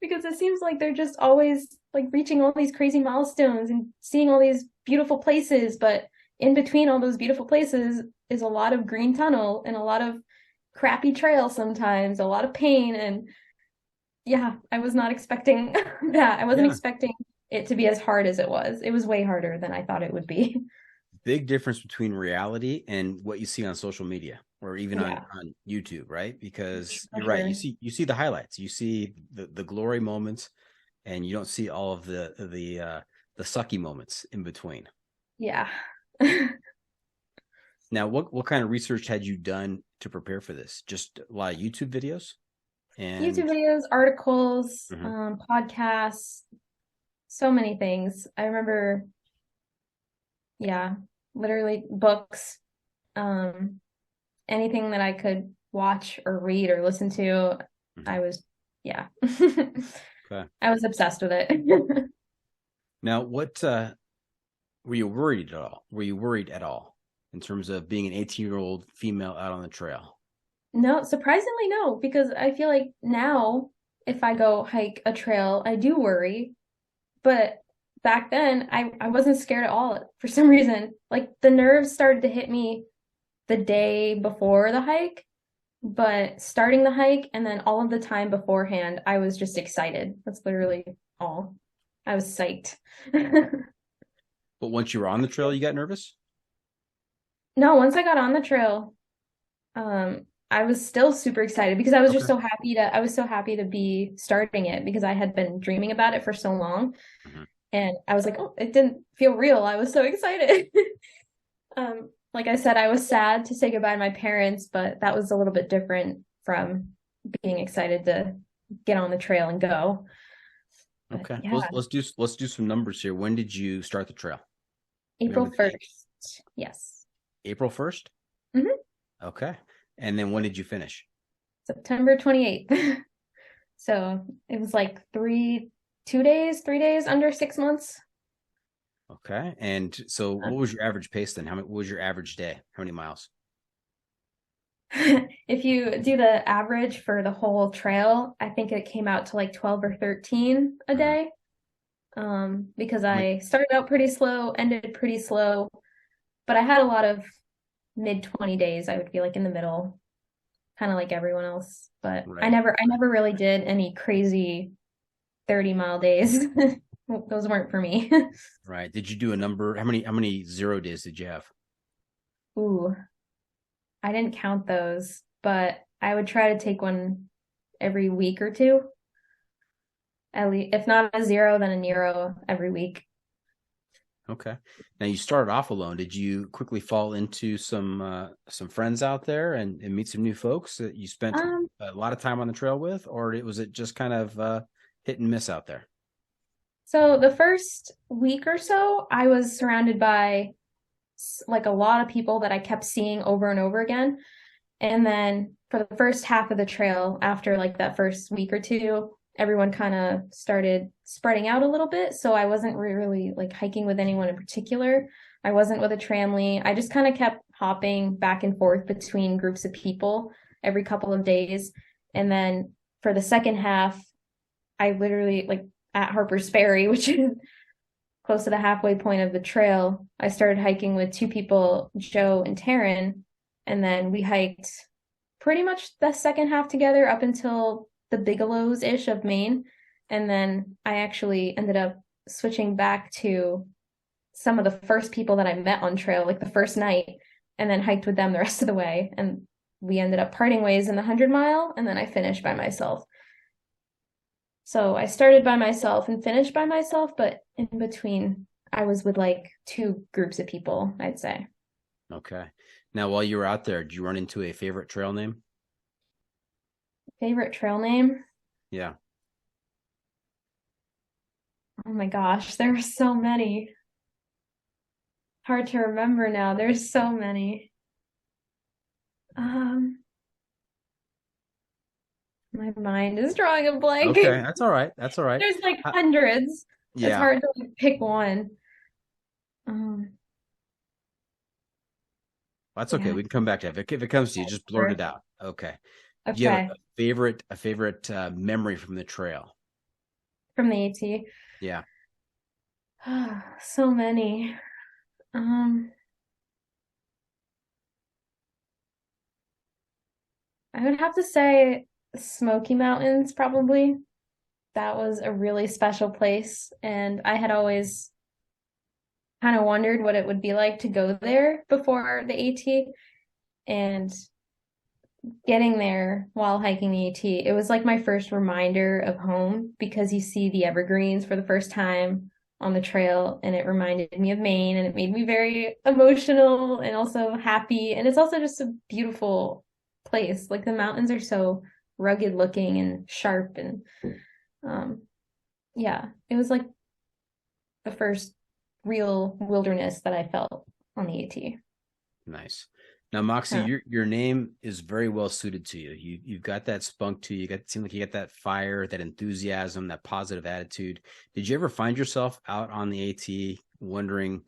Because it seems like they're just always like reaching all these crazy milestones and seeing all these beautiful places. But in between all those beautiful places is a lot of green tunnel and a lot of crappy trail sometimes, a lot of pain. And yeah, I was not expecting that. I wasn't expecting it to be as hard as it was. It was way harder than I thought it would be. Big difference between reality and what you see on social media or even on YouTube, right? Because you're right. You see the highlights, you see the glory moments, and you don't see all of the sucky moments in between. Yeah. Now, what kind of research had you done to prepare for this? Just a lot of YouTube videos? And YouTube videos, articles, podcasts, so many things. I remember, literally books, anything that I could watch or read or listen to. I was, okay. I was obsessed with it. Now, what were you worried at all? Were you worried at all in terms of being an 18-year-old female out on the trail? No, surprisingly, no, because I feel like now if I go hike a trail, I do worry. But back then, I wasn't scared at all for some reason. Like the nerves started to hit me the day before the hike, but starting the hike and then all of the time beforehand, I was just excited. That's literally all. I was psyched. But once you were on the trail, you got nervous? No, once I got on the trail, I was still super excited because I was just so happy to be starting it because I had been dreaming about it for so long. And I was like, oh, it didn't feel real. I was so excited. Like I said, I was sad to say goodbye to my parents, but that was a little bit different from being excited to get on the trail and go. But, okay. Yeah. Let's do some numbers here. When did you start the trail? April 1st. Yes. April 1st? Okay. And then when did you finish? September 28th. So it was like 3 days, under 6 months. Okay. And so what was your average pace then? What was your average day? How many miles? If you do the average for the whole trail, I think it came out to like 12 or 13 a day. Because I started out pretty slow, ended pretty slow, but I had a lot of mid-20 days. I would be like in the middle, kind of like everyone else. But right. I never really did any crazy 30-mile days. Those weren't for me. Right. Did you do a number? How many 0 days did you have? Ooh, I didn't count those, but I would try to take one every week or two. At least, if not a 0, then a Nero every week. Okay. Now you started off alone. Did you quickly fall into some friends out there and meet some new folks that you spent a lot of time on the trail with, or was it just kind of hit and miss out there? So the first week or so, I was surrounded by like a lot of people that I kept seeing over and over again. And then for the first half of the trail, after like that first week or two, everyone kind of started spreading out a little bit. So I wasn't really like hiking with anyone in particular. I wasn't with a tramlee. I just kind of kept hopping back and forth between groups of people every couple of days. And then for the second half, I literally, like at Harper's Ferry, which is close to the halfway point of the trail, I started hiking with two people, Joe and Taryn. And then we hiked pretty much the second half together up until the Bigelows-ish of Maine. And then I actually ended up switching back to some of the first people that I met on trail, like the first night, and then hiked with them the rest of the way. And we ended up parting ways in the 100-mile, and then I finished by myself. So I started by myself and finished by myself, but in between, I was with like two groups of people, I'd say. Okay. Now, while you were out there, did you run into a favorite trail name? Favorite trail name? Yeah. Oh my gosh, there were so many. Hard to remember now. There's so many. My mind is drawing a blank. Okay, that's all right. That's all right. There's like hundreds. Yeah. It's hard to like pick one. That's okay. Yeah. We can come back to it. If it comes to you, just blurt it out. Okay. Do you Okay. have a favorite memory from the trail? From the AT. Yeah. So many. I would have to say Smoky Mountains, probably. That was a really special place, and I had always kind of wondered what it would be like to go there before the AT, and getting there while hiking the AT, it was like my first reminder of home, because you see the evergreens for the first time on the trail, and it reminded me of Maine, and it made me very emotional and also happy. And it's also just a beautiful place. Like the mountains are so rugged looking and sharp, and yeah, it was like the first real wilderness that I felt on the AT. Nice. Now, Moxie, your name is very well suited to you. You've got that spunk to you. Seem like you got that fire, that enthusiasm, that positive attitude. Did you ever find yourself out on the AT wondering,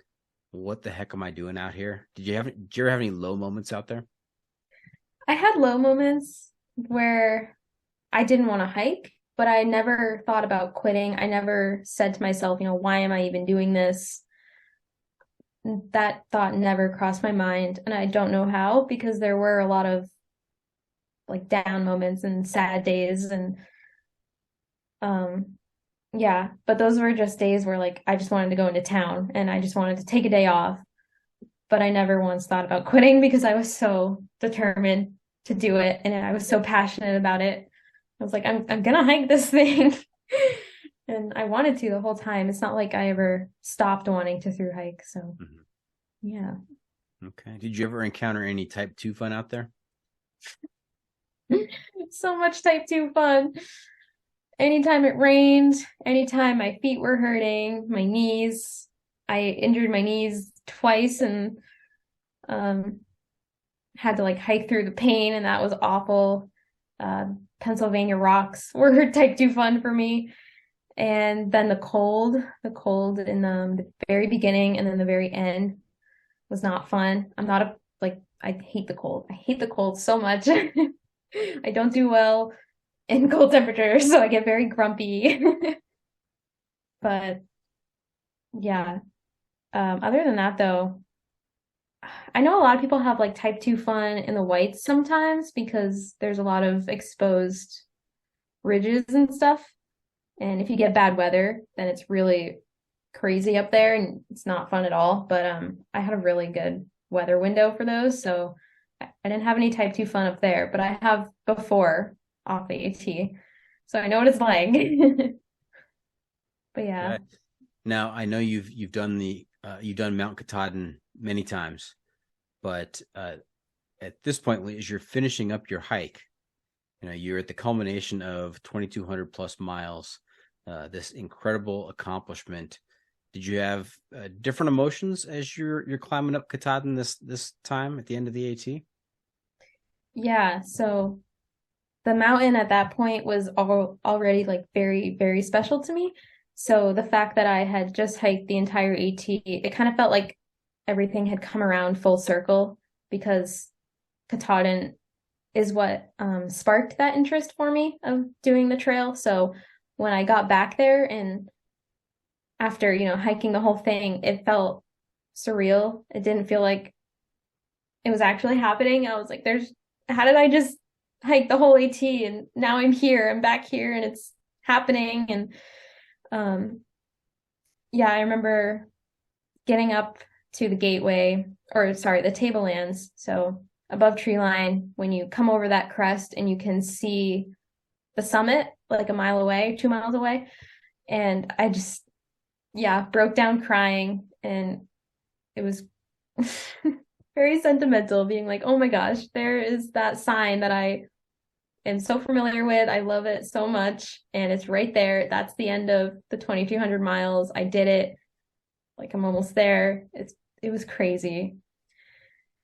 what the heck am I doing out here? Did you ever have any low moments out there? I had low moments where I didn't want to hike, but I never thought about quitting. I never said to myself, why am I even doing this? That thought never crossed my mind, and I don't know how, because there were a lot of like down moments and sad days, and yeah, but those were just days where like I just wanted to go into town and I just wanted to take a day off, but I never once thought about quitting, because I was so determined to do it and I was so passionate about it. I was like, I'm gonna hike this thing. And I wanted to the whole time. It's not like I ever stopped wanting to through hike. So, yeah. Okay. Did you ever encounter any type 2 fun out there? So much type 2 fun. Anytime it rained, anytime my feet were hurting, my knees. I injured my knees twice and had to like hike through the pain, and that was awful. Pennsylvania rocks were type 2 fun for me. And then the cold in the very beginning and then the very end was not fun. I'm not I hate the cold. I hate the cold so much. I don't do well in cold temperatures, so I get very grumpy. But yeah, other than that though, I know a lot of people have like type 2 fun in the whites sometimes, because there's a lot of exposed ridges and stuff. And if you get bad weather, then it's really crazy up there and it's not fun at all. But I had a really good weather window for those, so I didn't have any type 2 fun up there, but I have before off the AT, so I know what it's like. But yeah. Okay. Now I know you've done Mount Katahdin many times, but at this point, as you're finishing up your hike, you're at the culmination of 2,200 plus miles. This incredible accomplishment. Did you have different emotions as you're climbing up Katahdin this time at the end of the AT? Yeah, so the mountain at that point was already like very, very special to me. So the fact that I had just hiked the entire AT, it kind of felt like everything had come around full circle because Katahdin is what sparked that interest for me of doing the trail. So when I got back there and after, hiking the whole thing, it felt surreal. It didn't feel like it was actually happening. I was like, how did I just hike the whole AT and now I'm back here and it's happening. And yeah, I remember getting up to the gateway, or sorry, the tablelands. So above tree line, when you come over that crest and you can see the summit like a mile away, 2 miles away. And I just, broke down crying, and it was very sentimental, being like, oh my gosh, there is that sign that I am so familiar with. I love it so much. And it's right there. That's the end of the 2,200 miles. I did it. Like, I'm almost there. It was crazy.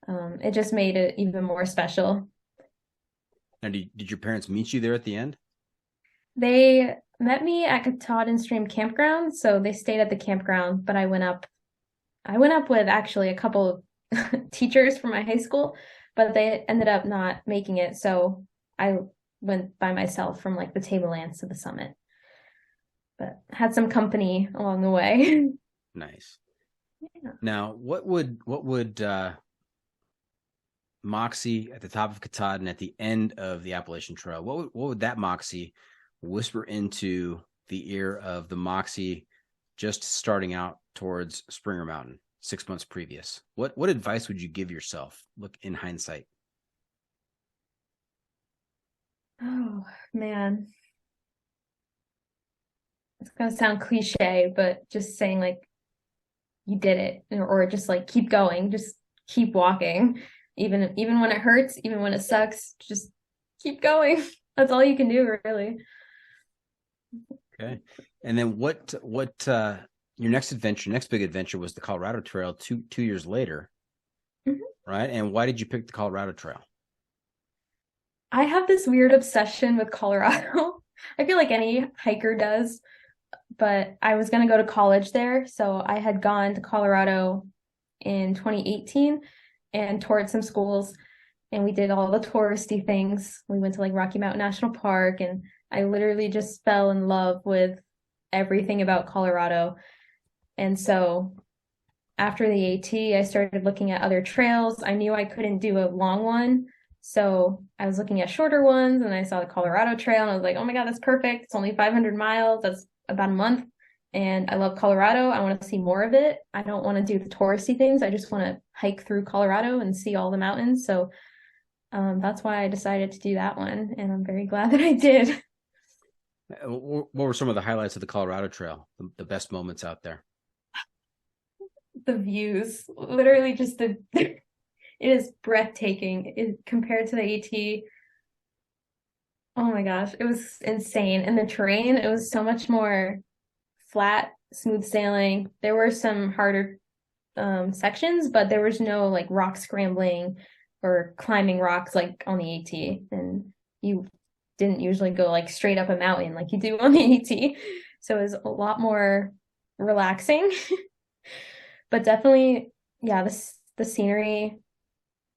It just made it even more special. And did your parents meet you there at the end? They met me at Katahdin Stream Campground, so they stayed at the campground, but I went up with actually a couple of teachers from my high school, but they ended up not making it, so I went by myself from like the tablelands to the summit. But had some company along the way. Nice. Yeah. Now, what would Moxie at the top of Katahdin at the end of the Appalachian Trail, what would that Moxie whisper into the ear of the Moxie just starting out towards Springer Mountain 6 months previous? What advice would you give yourself, look in hindsight? Oh man, it's gonna sound cliche, but just saying like you did it, or just like keep going, just keep walking, even when it hurts, even when it sucks, just keep going. That's all you can do, really. Okay. And then what your next big adventure was the Colorado Trail 2 years later. Mm-hmm. Right? And why did you pick the Colorado Trail? I have this weird obsession with Colorado. I feel like any hiker does, but I was going to go to college there. So I had gone to Colorado in 2018 and toured some schools, and we did all the touristy things. We went to like Rocky Mountain National Park, and I literally just fell in love with everything about Colorado. And so after the AT, I started looking at other trails. I knew I couldn't do a long one, so I was looking at shorter ones, and I saw the Colorado Trail, and I was like, oh my God, that's perfect. It's only 500 miles. That's about a month. And I love Colorado. I want to see more of it. I don't want to do the touristy things. I just want to hike through Colorado and see all the mountains. So that's why I decided to do that one. And I'm very glad that I did. What were some of the highlights of the Colorado Trail, the best moments out there? The views, literally just it is breathtaking compared to the AT. Oh my gosh, it was insane. And the terrain, it was so much more flat, smooth sailing. There were some harder sections, but there was no like rock scrambling or climbing rocks like on the AT. And you didn't usually go like straight up a mountain like you do on the AT. So it was a lot more relaxing. But definitely, yeah, the scenery,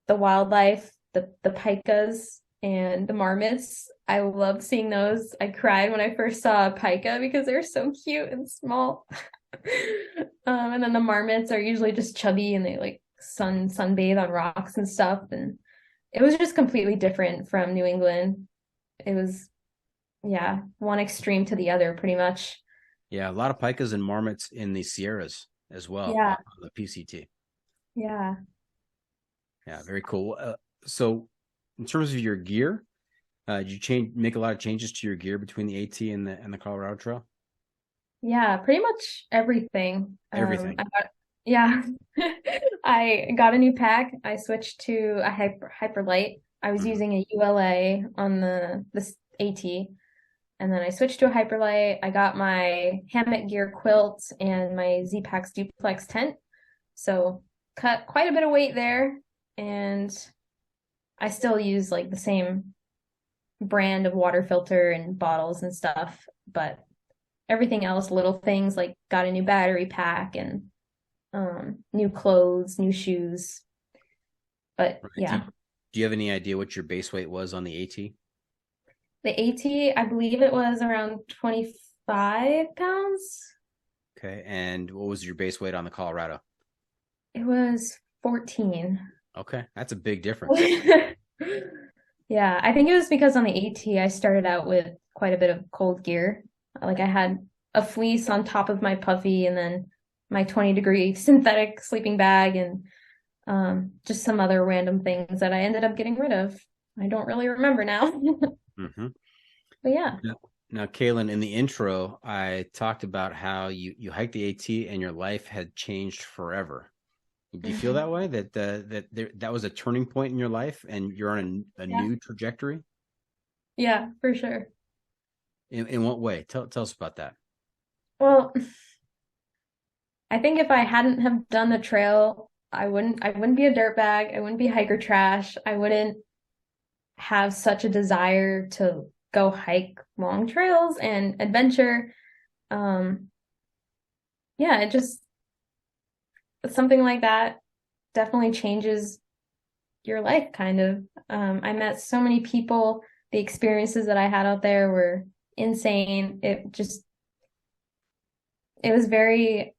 the wildlife, the pikas and the marmots. I loved seeing those. I cried when I first saw a pika because they're so cute and small. And then the marmots are usually just chubby and they like sunbathe on rocks and stuff. And it was just completely different from New England. It was, yeah, one extreme to the other pretty much. Yeah, a lot of pikas and marmots in the Sierras as well. Yeah. On the PCT. Yeah. Yeah, very cool. So in terms of your gear, did you make a lot of changes to your gear between the AT and the Colorado Trail? Yeah, pretty much everything. Everything. I got a new pack. I switched to a hyper light. I was using a ULA on this AT, and then I switched to a hyperlight. I got my hammock gear quilt and my Z-Packs duplex tent. So cut quite a bit of weight there, and I still use like the same brand of water filter and bottles and stuff, but everything else, little things like got a new battery pack and new clothes, new shoes. But Right. yeah, Do you have any idea what your base weight was on the AT? the AT, I believe it was around 25 pounds. Okay. And what was your base weight on the Colorado? It was 14. Okay. That's a big difference. Yeah, I think it was because on the AT, I started out with quite a bit of cold gear. Like I had a fleece on top of my puffy and then my 20-degree synthetic sleeping bag and just some other random things that I ended up getting rid of. I don't really remember now. Mm-hmm. But yeah. Now, Kaylin, in the intro, I talked about how you hiked the AT and your life had changed forever. Do you feel that way? That was a turning point in your life and you're on a new trajectory? Yeah, for sure. In what way? Tell us about that. Well, I think if I hadn't have done the trail, I wouldn't be a dirtbag. I wouldn't be hiker trash. I wouldn't have such a desire to go hike long trails and adventure. Yeah, it just something like that definitely changes your life kind of. I met so many people. The experiences that I had out there were insane. It was very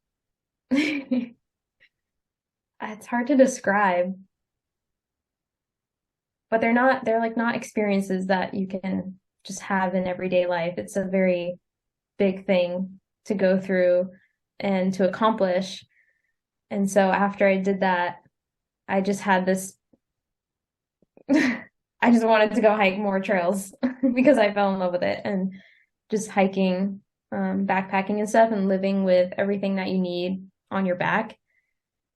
it's hard to describe, but they're like not experiences that you can just have in everyday life. It's a very big thing to go through and to accomplish. And so after I did that, I just had this I just wanted to go hike more trails because I fell in love with it, and just hiking, backpacking and stuff, and living with everything that you need on your back.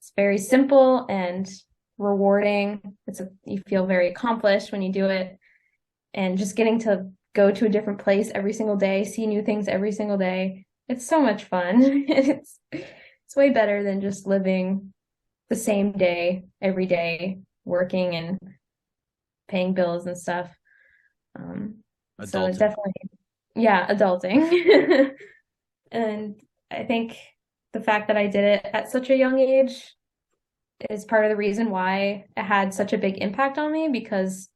It's very simple and rewarding. You feel very accomplished when you do it, and just getting to go to a different place every single day, see new things every single day. It's so much fun. It's way better than just living the same day every day, working and paying bills and stuff. So it definitely, yeah, adulting. And I think the fact that I did it at such a young age is part of the reason why it had such a big impact on me, because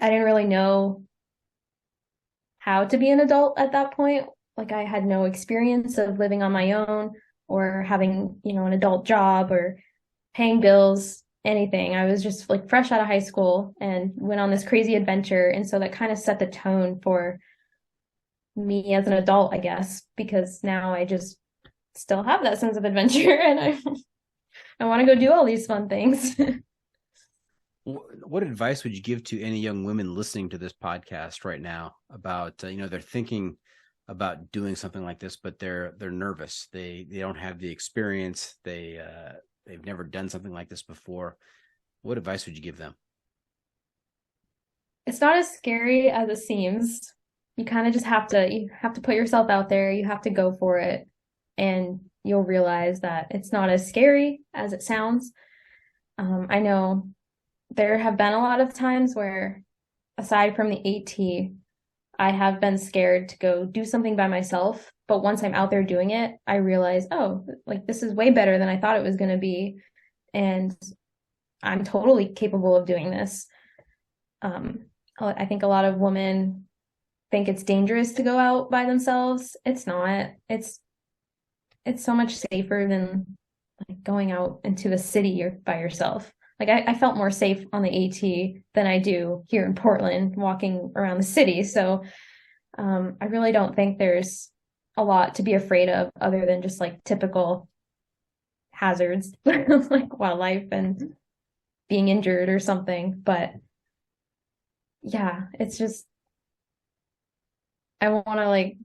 I didn't really know how to be an adult at that point. Like I had no experience of living on my own or having, an adult job or paying bills, anything. I was just like fresh out of high school and went on this crazy adventure. And so that kind of set the tone for me as an adult, I guess, because now I just still have that sense of adventure and I want to go do all these fun things. What advice would you give to any young women listening to this podcast right now about, they're thinking about doing something like this, but they're nervous. They don't have the experience. They've never done something like this before. What advice would you give them? It's not as scary as it seems. You kind of just have to put yourself out there. You have to go for it, and you'll realize that it's not as scary as it sounds. I know there have been a lot of times where, aside from the AT, I have been scared to go do something by myself. But once I'm out there doing it, I realize, oh, like this is way better than I thought it was going to be. And I'm totally capable of doing this. I think a lot of women think it's dangerous to go out by themselves. It's not. It's so much safer than like going out into a city by yourself. Like I felt more safe on the AT than I do here in Portland walking around the city. So I really don't think there's a lot to be afraid of other than just like typical hazards like wildlife and being injured or something. But yeah, it's just, I want to like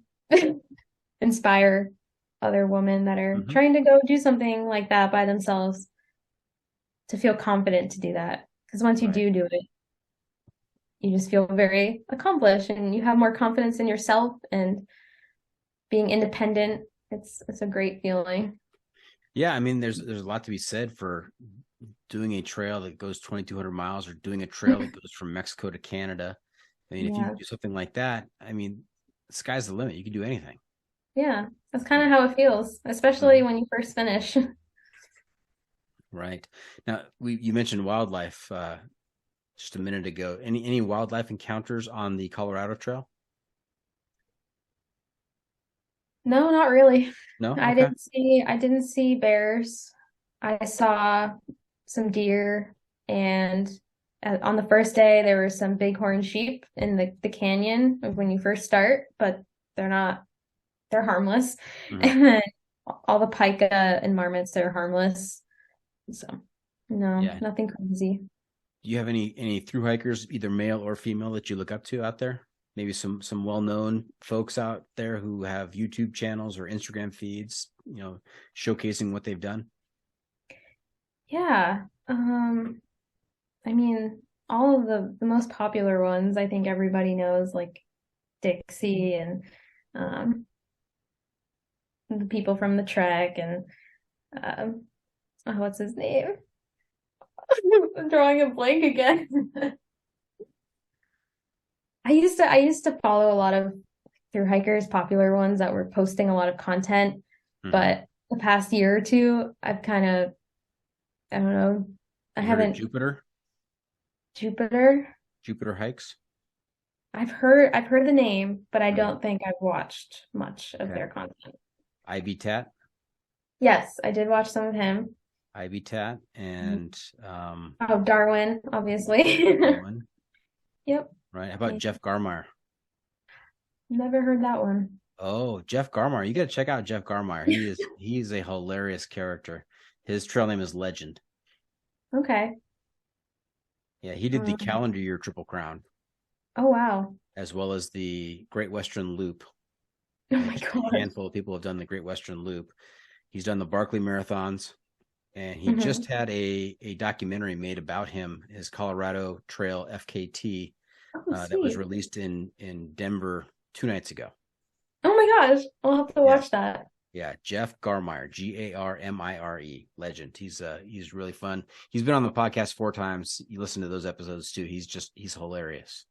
inspire other women that are trying to go do something like that by themselves to feel confident to do that. Because once you do it, you just feel very accomplished and you have more confidence in yourself, and being independent, it's a great feeling. Yeah, I mean, there's a lot to be said for doing a trail that goes 2,200 miles or doing a trail that goes from Mexico to Canada I mean, if you do something like that, I mean, the sky's the limit. You can do anything. Yeah, that's kind of how it feels, especially when you first finish. Right. Now, you mentioned wildlife just a minute ago. Any wildlife encounters on the Colorado Trail? No, not really. No? I Okay. didn't see bears. I saw some deer, and on the first day there were some bighorn sheep in the canyon when you first start, but they're harmless. Mhm. And then all the pika and marmots, they're harmless. So no, Yeah. nothing crazy. Do you have any through hikers, either male or female, that you look up to out there? Maybe some well-known folks out there who have YouTube channels or Instagram feeds, showcasing what they've done. Yeah. I mean, all of the most popular ones, I think everybody knows, like Dixie and the people from the Trek and what's his name? I'm drawing a blank again. I used to follow a lot of through hikers, popular ones that were posting a lot of content, but the past year or two, I've kind of, I don't know, I haven't. Jupiter hikes. I've heard the name, but I don't think I've watched much of their content. Ivy Tat. Yes, I did watch some of him. Ivy Tat and Darwin, obviously. Darwin. Yep. Right. How about Jeff Garmire? Never heard that one. Oh, Jeff Garmire. You got to check out Jeff Garmire. He's a hilarious character. His trail name is Legend. Okay. Yeah, he did the calendar year Triple Crown. Oh, wow. As well as the Great Western Loop. Oh my God. A handful of people have done the Great Western Loop. He's done the Barkley Marathons, and he just had a documentary made about him, his Colorado Trail FKT, that was released in Denver 2 nights ago. Oh my gosh, I'll have to watch that. Yeah, Jeff Garmire, Garmire, Legend. He's really fun. He's been on the podcast 4 times. You listen to those episodes too. He's hilarious.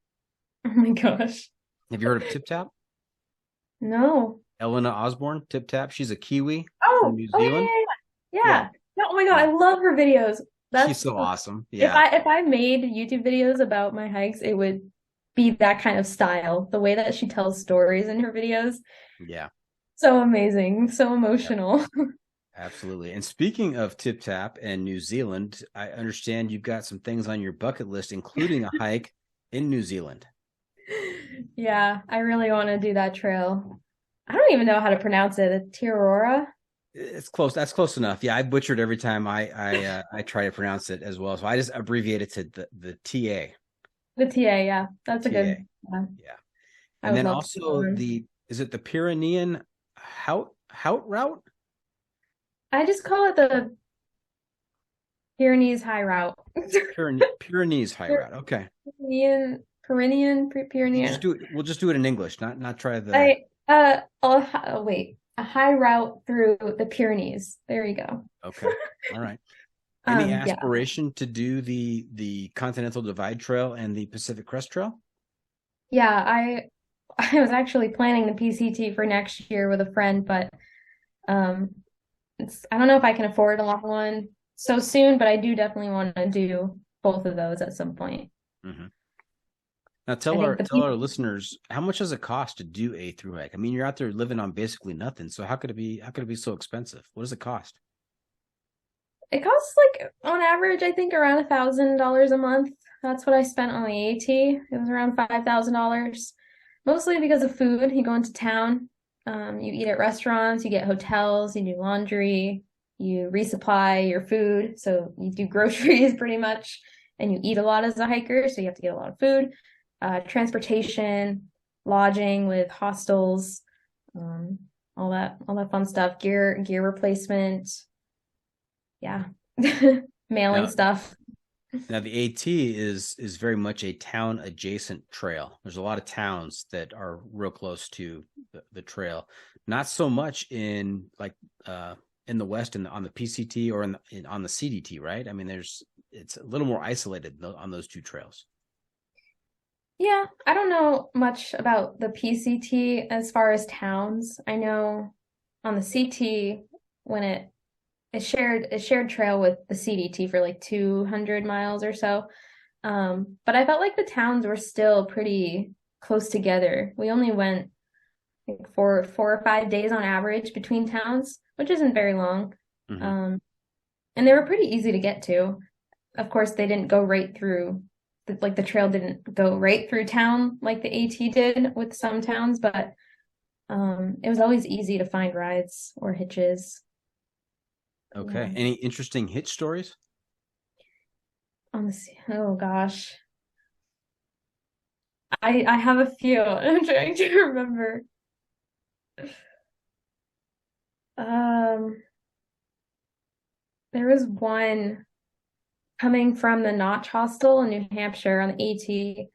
Oh my gosh. Have you heard of Tip Tap? No. Elena Osborne, Tip Tap. She's a Kiwi from New Zealand. Yeah. Oh my God, I love her videos. She's so awesome. Yeah. If I made YouTube videos about my hikes, it would be that kind of style. The way that she tells stories in her videos. Yeah. So amazing, so emotional. Yep. Absolutely. And speaking of Tip Tap and New Zealand, I understand you've got some things on your bucket list, including a hike in New Zealand. Yeah, I really want to do that trail. I don't even know how to pronounce it. Tirora? It's close. That's close enough. Yeah, I butchered every time I try to pronounce it as well. So I just abbreviate it to the TA. The TA, yeah. That's a good. Yeah. And then also is it the Pyrenean Hout route? I just call it the Pyrenees High Route. Pyrenees High Route. Okay. Pyrenean. We'll just do it in English. Not try the. Wait. A high route through the Pyrenees. There you go. Okay. All right. Any aspiration to do the Continental Divide Trail and the Pacific Crest Trail? Yeah, I was actually planning the PCT for next year with a friend, but I don't know if I can afford a long one so soon, but I do definitely want to do both of those at some point. Mm-hmm. Now tell our listeners, how much does it cost to do a thru hike? I mean, you're out there living on basically nothing. So how could it be so expensive? What does it cost? It costs on average, I think around $1,000 a month. That's what I spent on the AT. It was around $5,000, mostly because of food. You go into town, you eat at restaurants, you get hotels, you do laundry, you resupply your food. So you do groceries pretty much, and you eat a lot as a hiker. So you have to get a lot of food. Transportation, lodging with hostels, all that fun stuff, gear replacement. Yeah. Mailing stuff. Now the AT is very much a town adjacent trail. There's a lot of towns that are real close to the trail. Not so much in the West and on the PCT or on the CDT, right? I mean, it's a little more isolated on those two trails. Yeah, I don't know much about the PCT as far as towns. I know on the CT when it shared trail with the CDT for like 200 miles or so. But I felt like the towns were still pretty close together. We only went like 4 or 5 days on average between towns, which isn't very long. Mm-hmm. And they were pretty easy to get to. Of course, they didn't go right through, like the trail didn't go right through town like the AT did with some towns, but it was always easy to find rides or hitches. Okay. Yeah. Any interesting hitch stories? Oh gosh. I have a few. I'm trying to remember. Um, there was one coming from the Notch Hostel in New Hampshire on the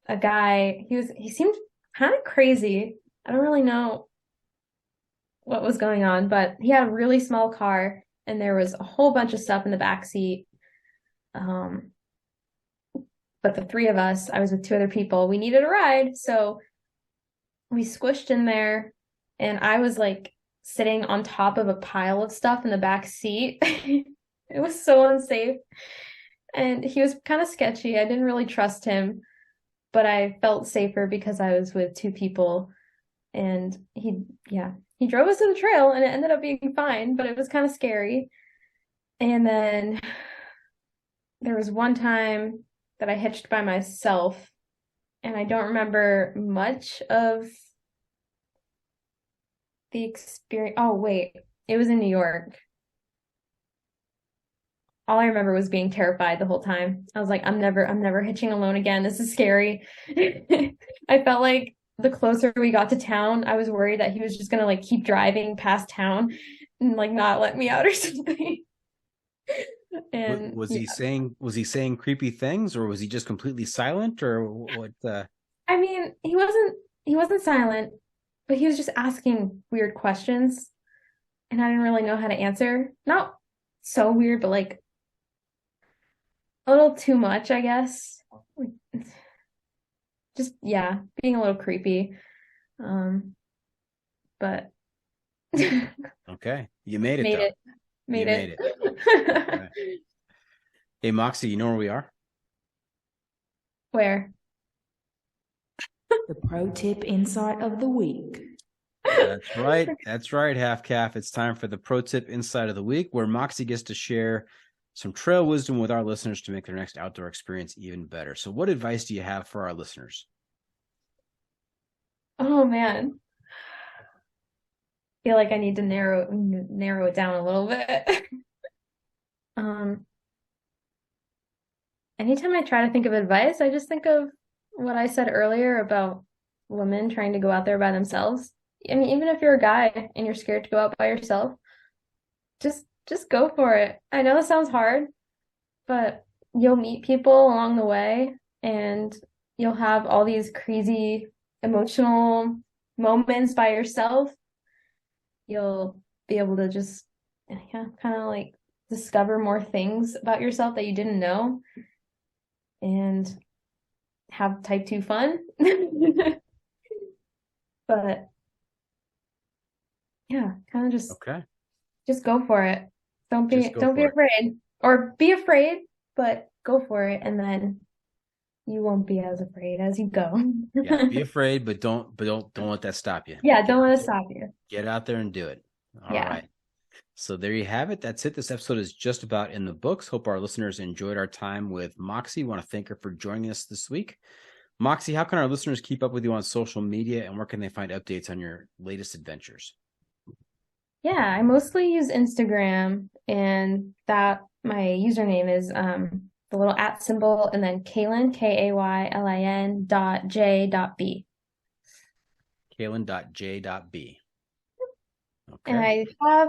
AT. A guy, he seemed kind of crazy. I don't really know what was going on, but he had a really small car and there was a whole bunch of stuff in the back seat. Um, but the three of us, I was with two other people, we needed a ride, so we squished in there, and I was like sitting on top of a pile of stuff in the back seat. It was so unsafe. And he was kind of sketchy. I didn't really trust him, but I felt safer because I was with two people. And he drove us to the trail and it ended up being fine, but it was kind of scary. And then there was one time that I hitched by myself, and I don't remember much of the experience. Oh, wait, it was in New York. All I remember was being terrified the whole time. I was like, I'm never hitching alone again. This is scary. I felt like the closer we got to town, I was worried that he was just gonna like keep driving past town and like not let me out or something. And Was he saying creepy things, or was he just completely silent, or what? I mean, he wasn't silent, but he was just asking weird questions, and I didn't really know how to answer. Not so weird, but like a little too much, I guess. Just being a little creepy. But Okay, you made it made though. it. Made You it. Right. Hey, Moxie, you know where we are? Where? The pro tip insight of the week. That's right. That's right, Half Calf. It's time for the pro tip insight of the week, where Moxie gets to share some trail wisdom with our listeners to make their next outdoor experience even better. So what advice do you have for our listeners? Oh man. Feel like I need to narrow it down a little bit. Anytime I try to think of advice, I just think of what I said earlier about women trying to go out there by themselves. I mean, even if you're a guy and you're scared to go out by yourself, just go for it. I know this sounds hard, but you'll meet people along the way and you'll have all these crazy emotional moments by yourself. You'll be able to just kind of like discover more things about yourself that you didn't know and have type 2 fun. But kind of just go for it. Don't be afraid, or be afraid, but go for it, and then you won't be as afraid as you go. Yeah, be afraid, but don't let that stop you. Yeah, don't let it stop you. Get out there and do it. All right. So there you have it. That's it. This episode is just about in the books. Hope our listeners enjoyed our time with Moxie. Want to thank her for joining us this week. Moxie, how can our listeners keep up with you on social media, and where can they find updates on your latest adventures? Yeah, I mostly use Instagram, and that my username is the little @ symbol and then Kaylin, Kaylin .j.b. Kaylin.j.b. Okay. And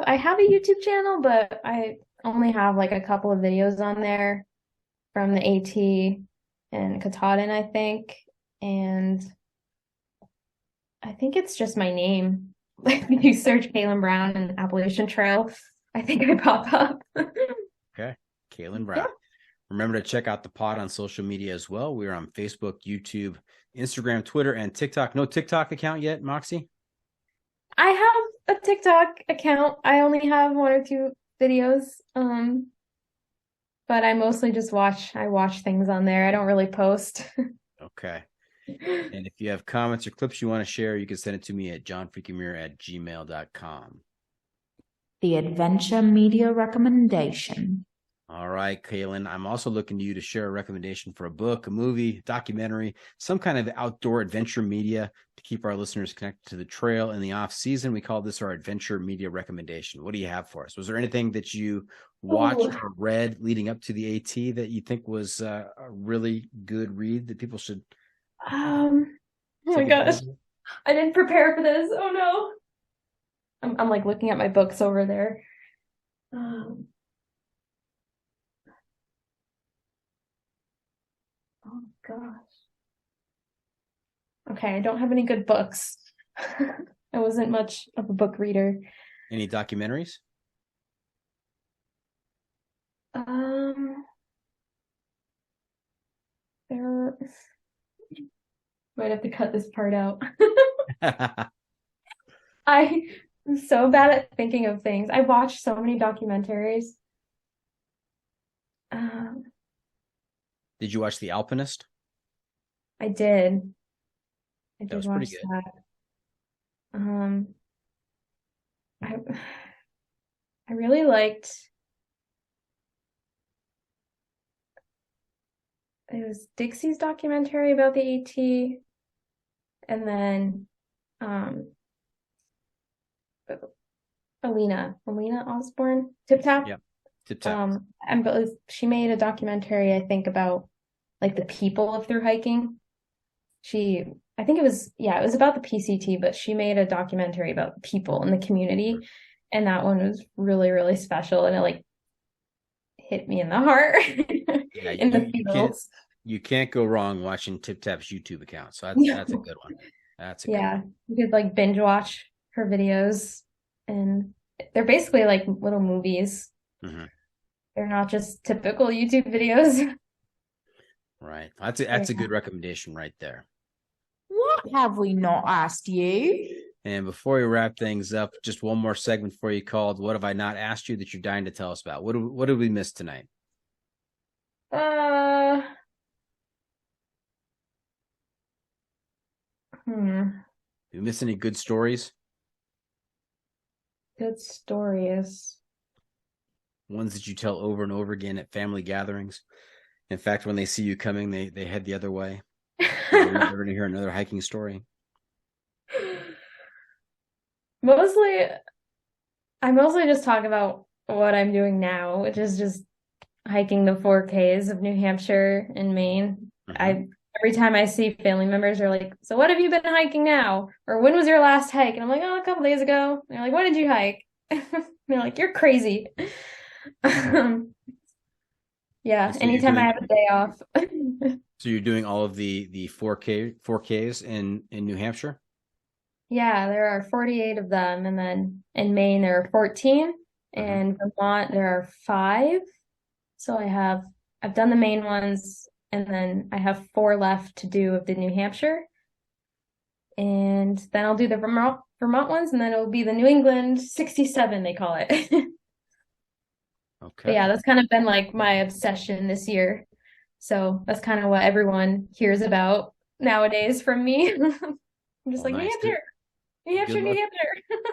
I have a YouTube channel, but I only have like a couple of videos on there from the AT and Katahdin, I think. And I think it's just my name. Like if you search Kaylin Brown and Appalachian Trail, I think I pop up. Okay. Kaylin Brown. Remember to check out the pod on social media as well. We're on Facebook, YouTube, Instagram, Twitter, and TikTok. No TikTok account yet, Moxie? I have a TikTok account. I only have 1 or 2 videos. But I mostly just watch things on there. I don't really post. Okay. And if you have comments or clips you want to share, you can send it to me at johnfreakymirror@gmail.com. The Adventure Media Recommendation. All right, Kaylin, I'm also looking to you to share a recommendation for a book, a movie, documentary, some kind of outdoor adventure media to keep our listeners connected to the trail in the off season. We call this our adventure media recommendation. What do you have for us? Was there anything that you watched or read leading up to the AT that you think was a really good read that people should? Oh my gosh, I didn't prepare for this. Oh no. I'm like looking at my books over there. Oh gosh. Okay, I don't have any good books. I wasn't much of a book reader. Any documentaries? There might have to cut this part out. I'm so bad at thinking of things. I watched so many documentaries. Did you watch The Alpinist? I did. That was pretty good. That. I really liked. It was Dixie's documentary about the AT, and then Alina Osborne, Tip Tap. Yeah, Tip Tap. And she made a documentary, I think, about like the people of through hiking. I think it was about the PCT, but she made a documentary about the people in the community, and that one was really, really special, and it like hit me in the heart. Yeah, in the fields. You can't go wrong watching Tip Tap's YouTube account. So that's a good one. That's a good one. You could like binge watch her videos, and they're basically like little movies. Mm-hmm. They're not just typical YouTube videos. Right. That's a good recommendation right there. What have we not asked you? And before we wrap things up, just one more segment for you called "What Have I Not Asked You That You're Dying to Tell Us About?" What did we miss tonight? Did we miss any good stories? Good stories. Ones that you tell over and over again at family gatherings. In fact, when they see you coming, they head the other way. They're going to hear another hiking story. I mostly just talk about what I'm doing now, which is just hiking the 4Ks of New Hampshire and Maine. Mm-hmm. Every time I see family members are like, "So what have you been hiking now?" Or "When was your last hike?" And I'm like, "Oh, a couple days ago." And they're like, "What did you hike?" And they're like, "You're crazy." Yeah, so anytime I have a day off. So you're doing all of the 4Ks in New Hampshire? Yeah, there are 48 of them, and then in Maine there are 14, and Vermont there are 5. So I've done the main ones, and then I have 4 left to do of the New Hampshire, and then I'll do the Vermont ones, and then it'll be the New England 67, they call it. Okay. But yeah, that's kind of been like my obsession this year. So that's kind of what everyone hears about nowadays from me. I'm just nice. New Hampshire.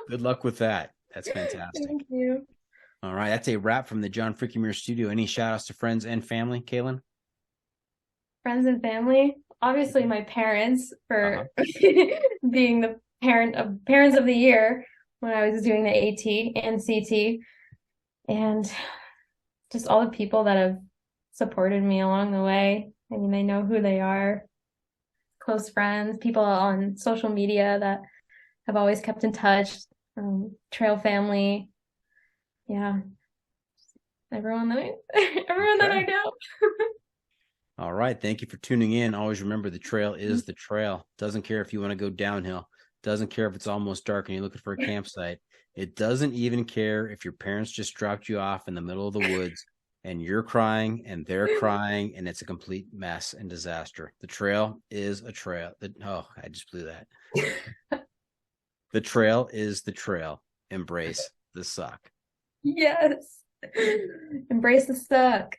Good luck with that. That's fantastic. Thank you. All right, that's a wrap from the John Freaky Mirror Studio. Any shout outs to friends and family, Kaylin? Friends and family? Obviously my parents for being the parents of the year when I was doing the AT and CT, and just all the people that have supported me along the way. I mean, they know who they are. Close friends, people on social media that have always kept in touch, trail family. Yeah. Everyone that I know. All right. Thank you for tuning in. Always remember, the trail is the trail. Doesn't care if you want to go downhill. Doesn't care if it's almost dark and you're looking for a campsite. It doesn't even care if your parents just dropped you off in the middle of the woods. and you're crying and they're crying and it's a complete mess and disaster. The trail is a trail. I just blew that. The trail is the trail. Embrace the suck. Yes. Embrace the suck.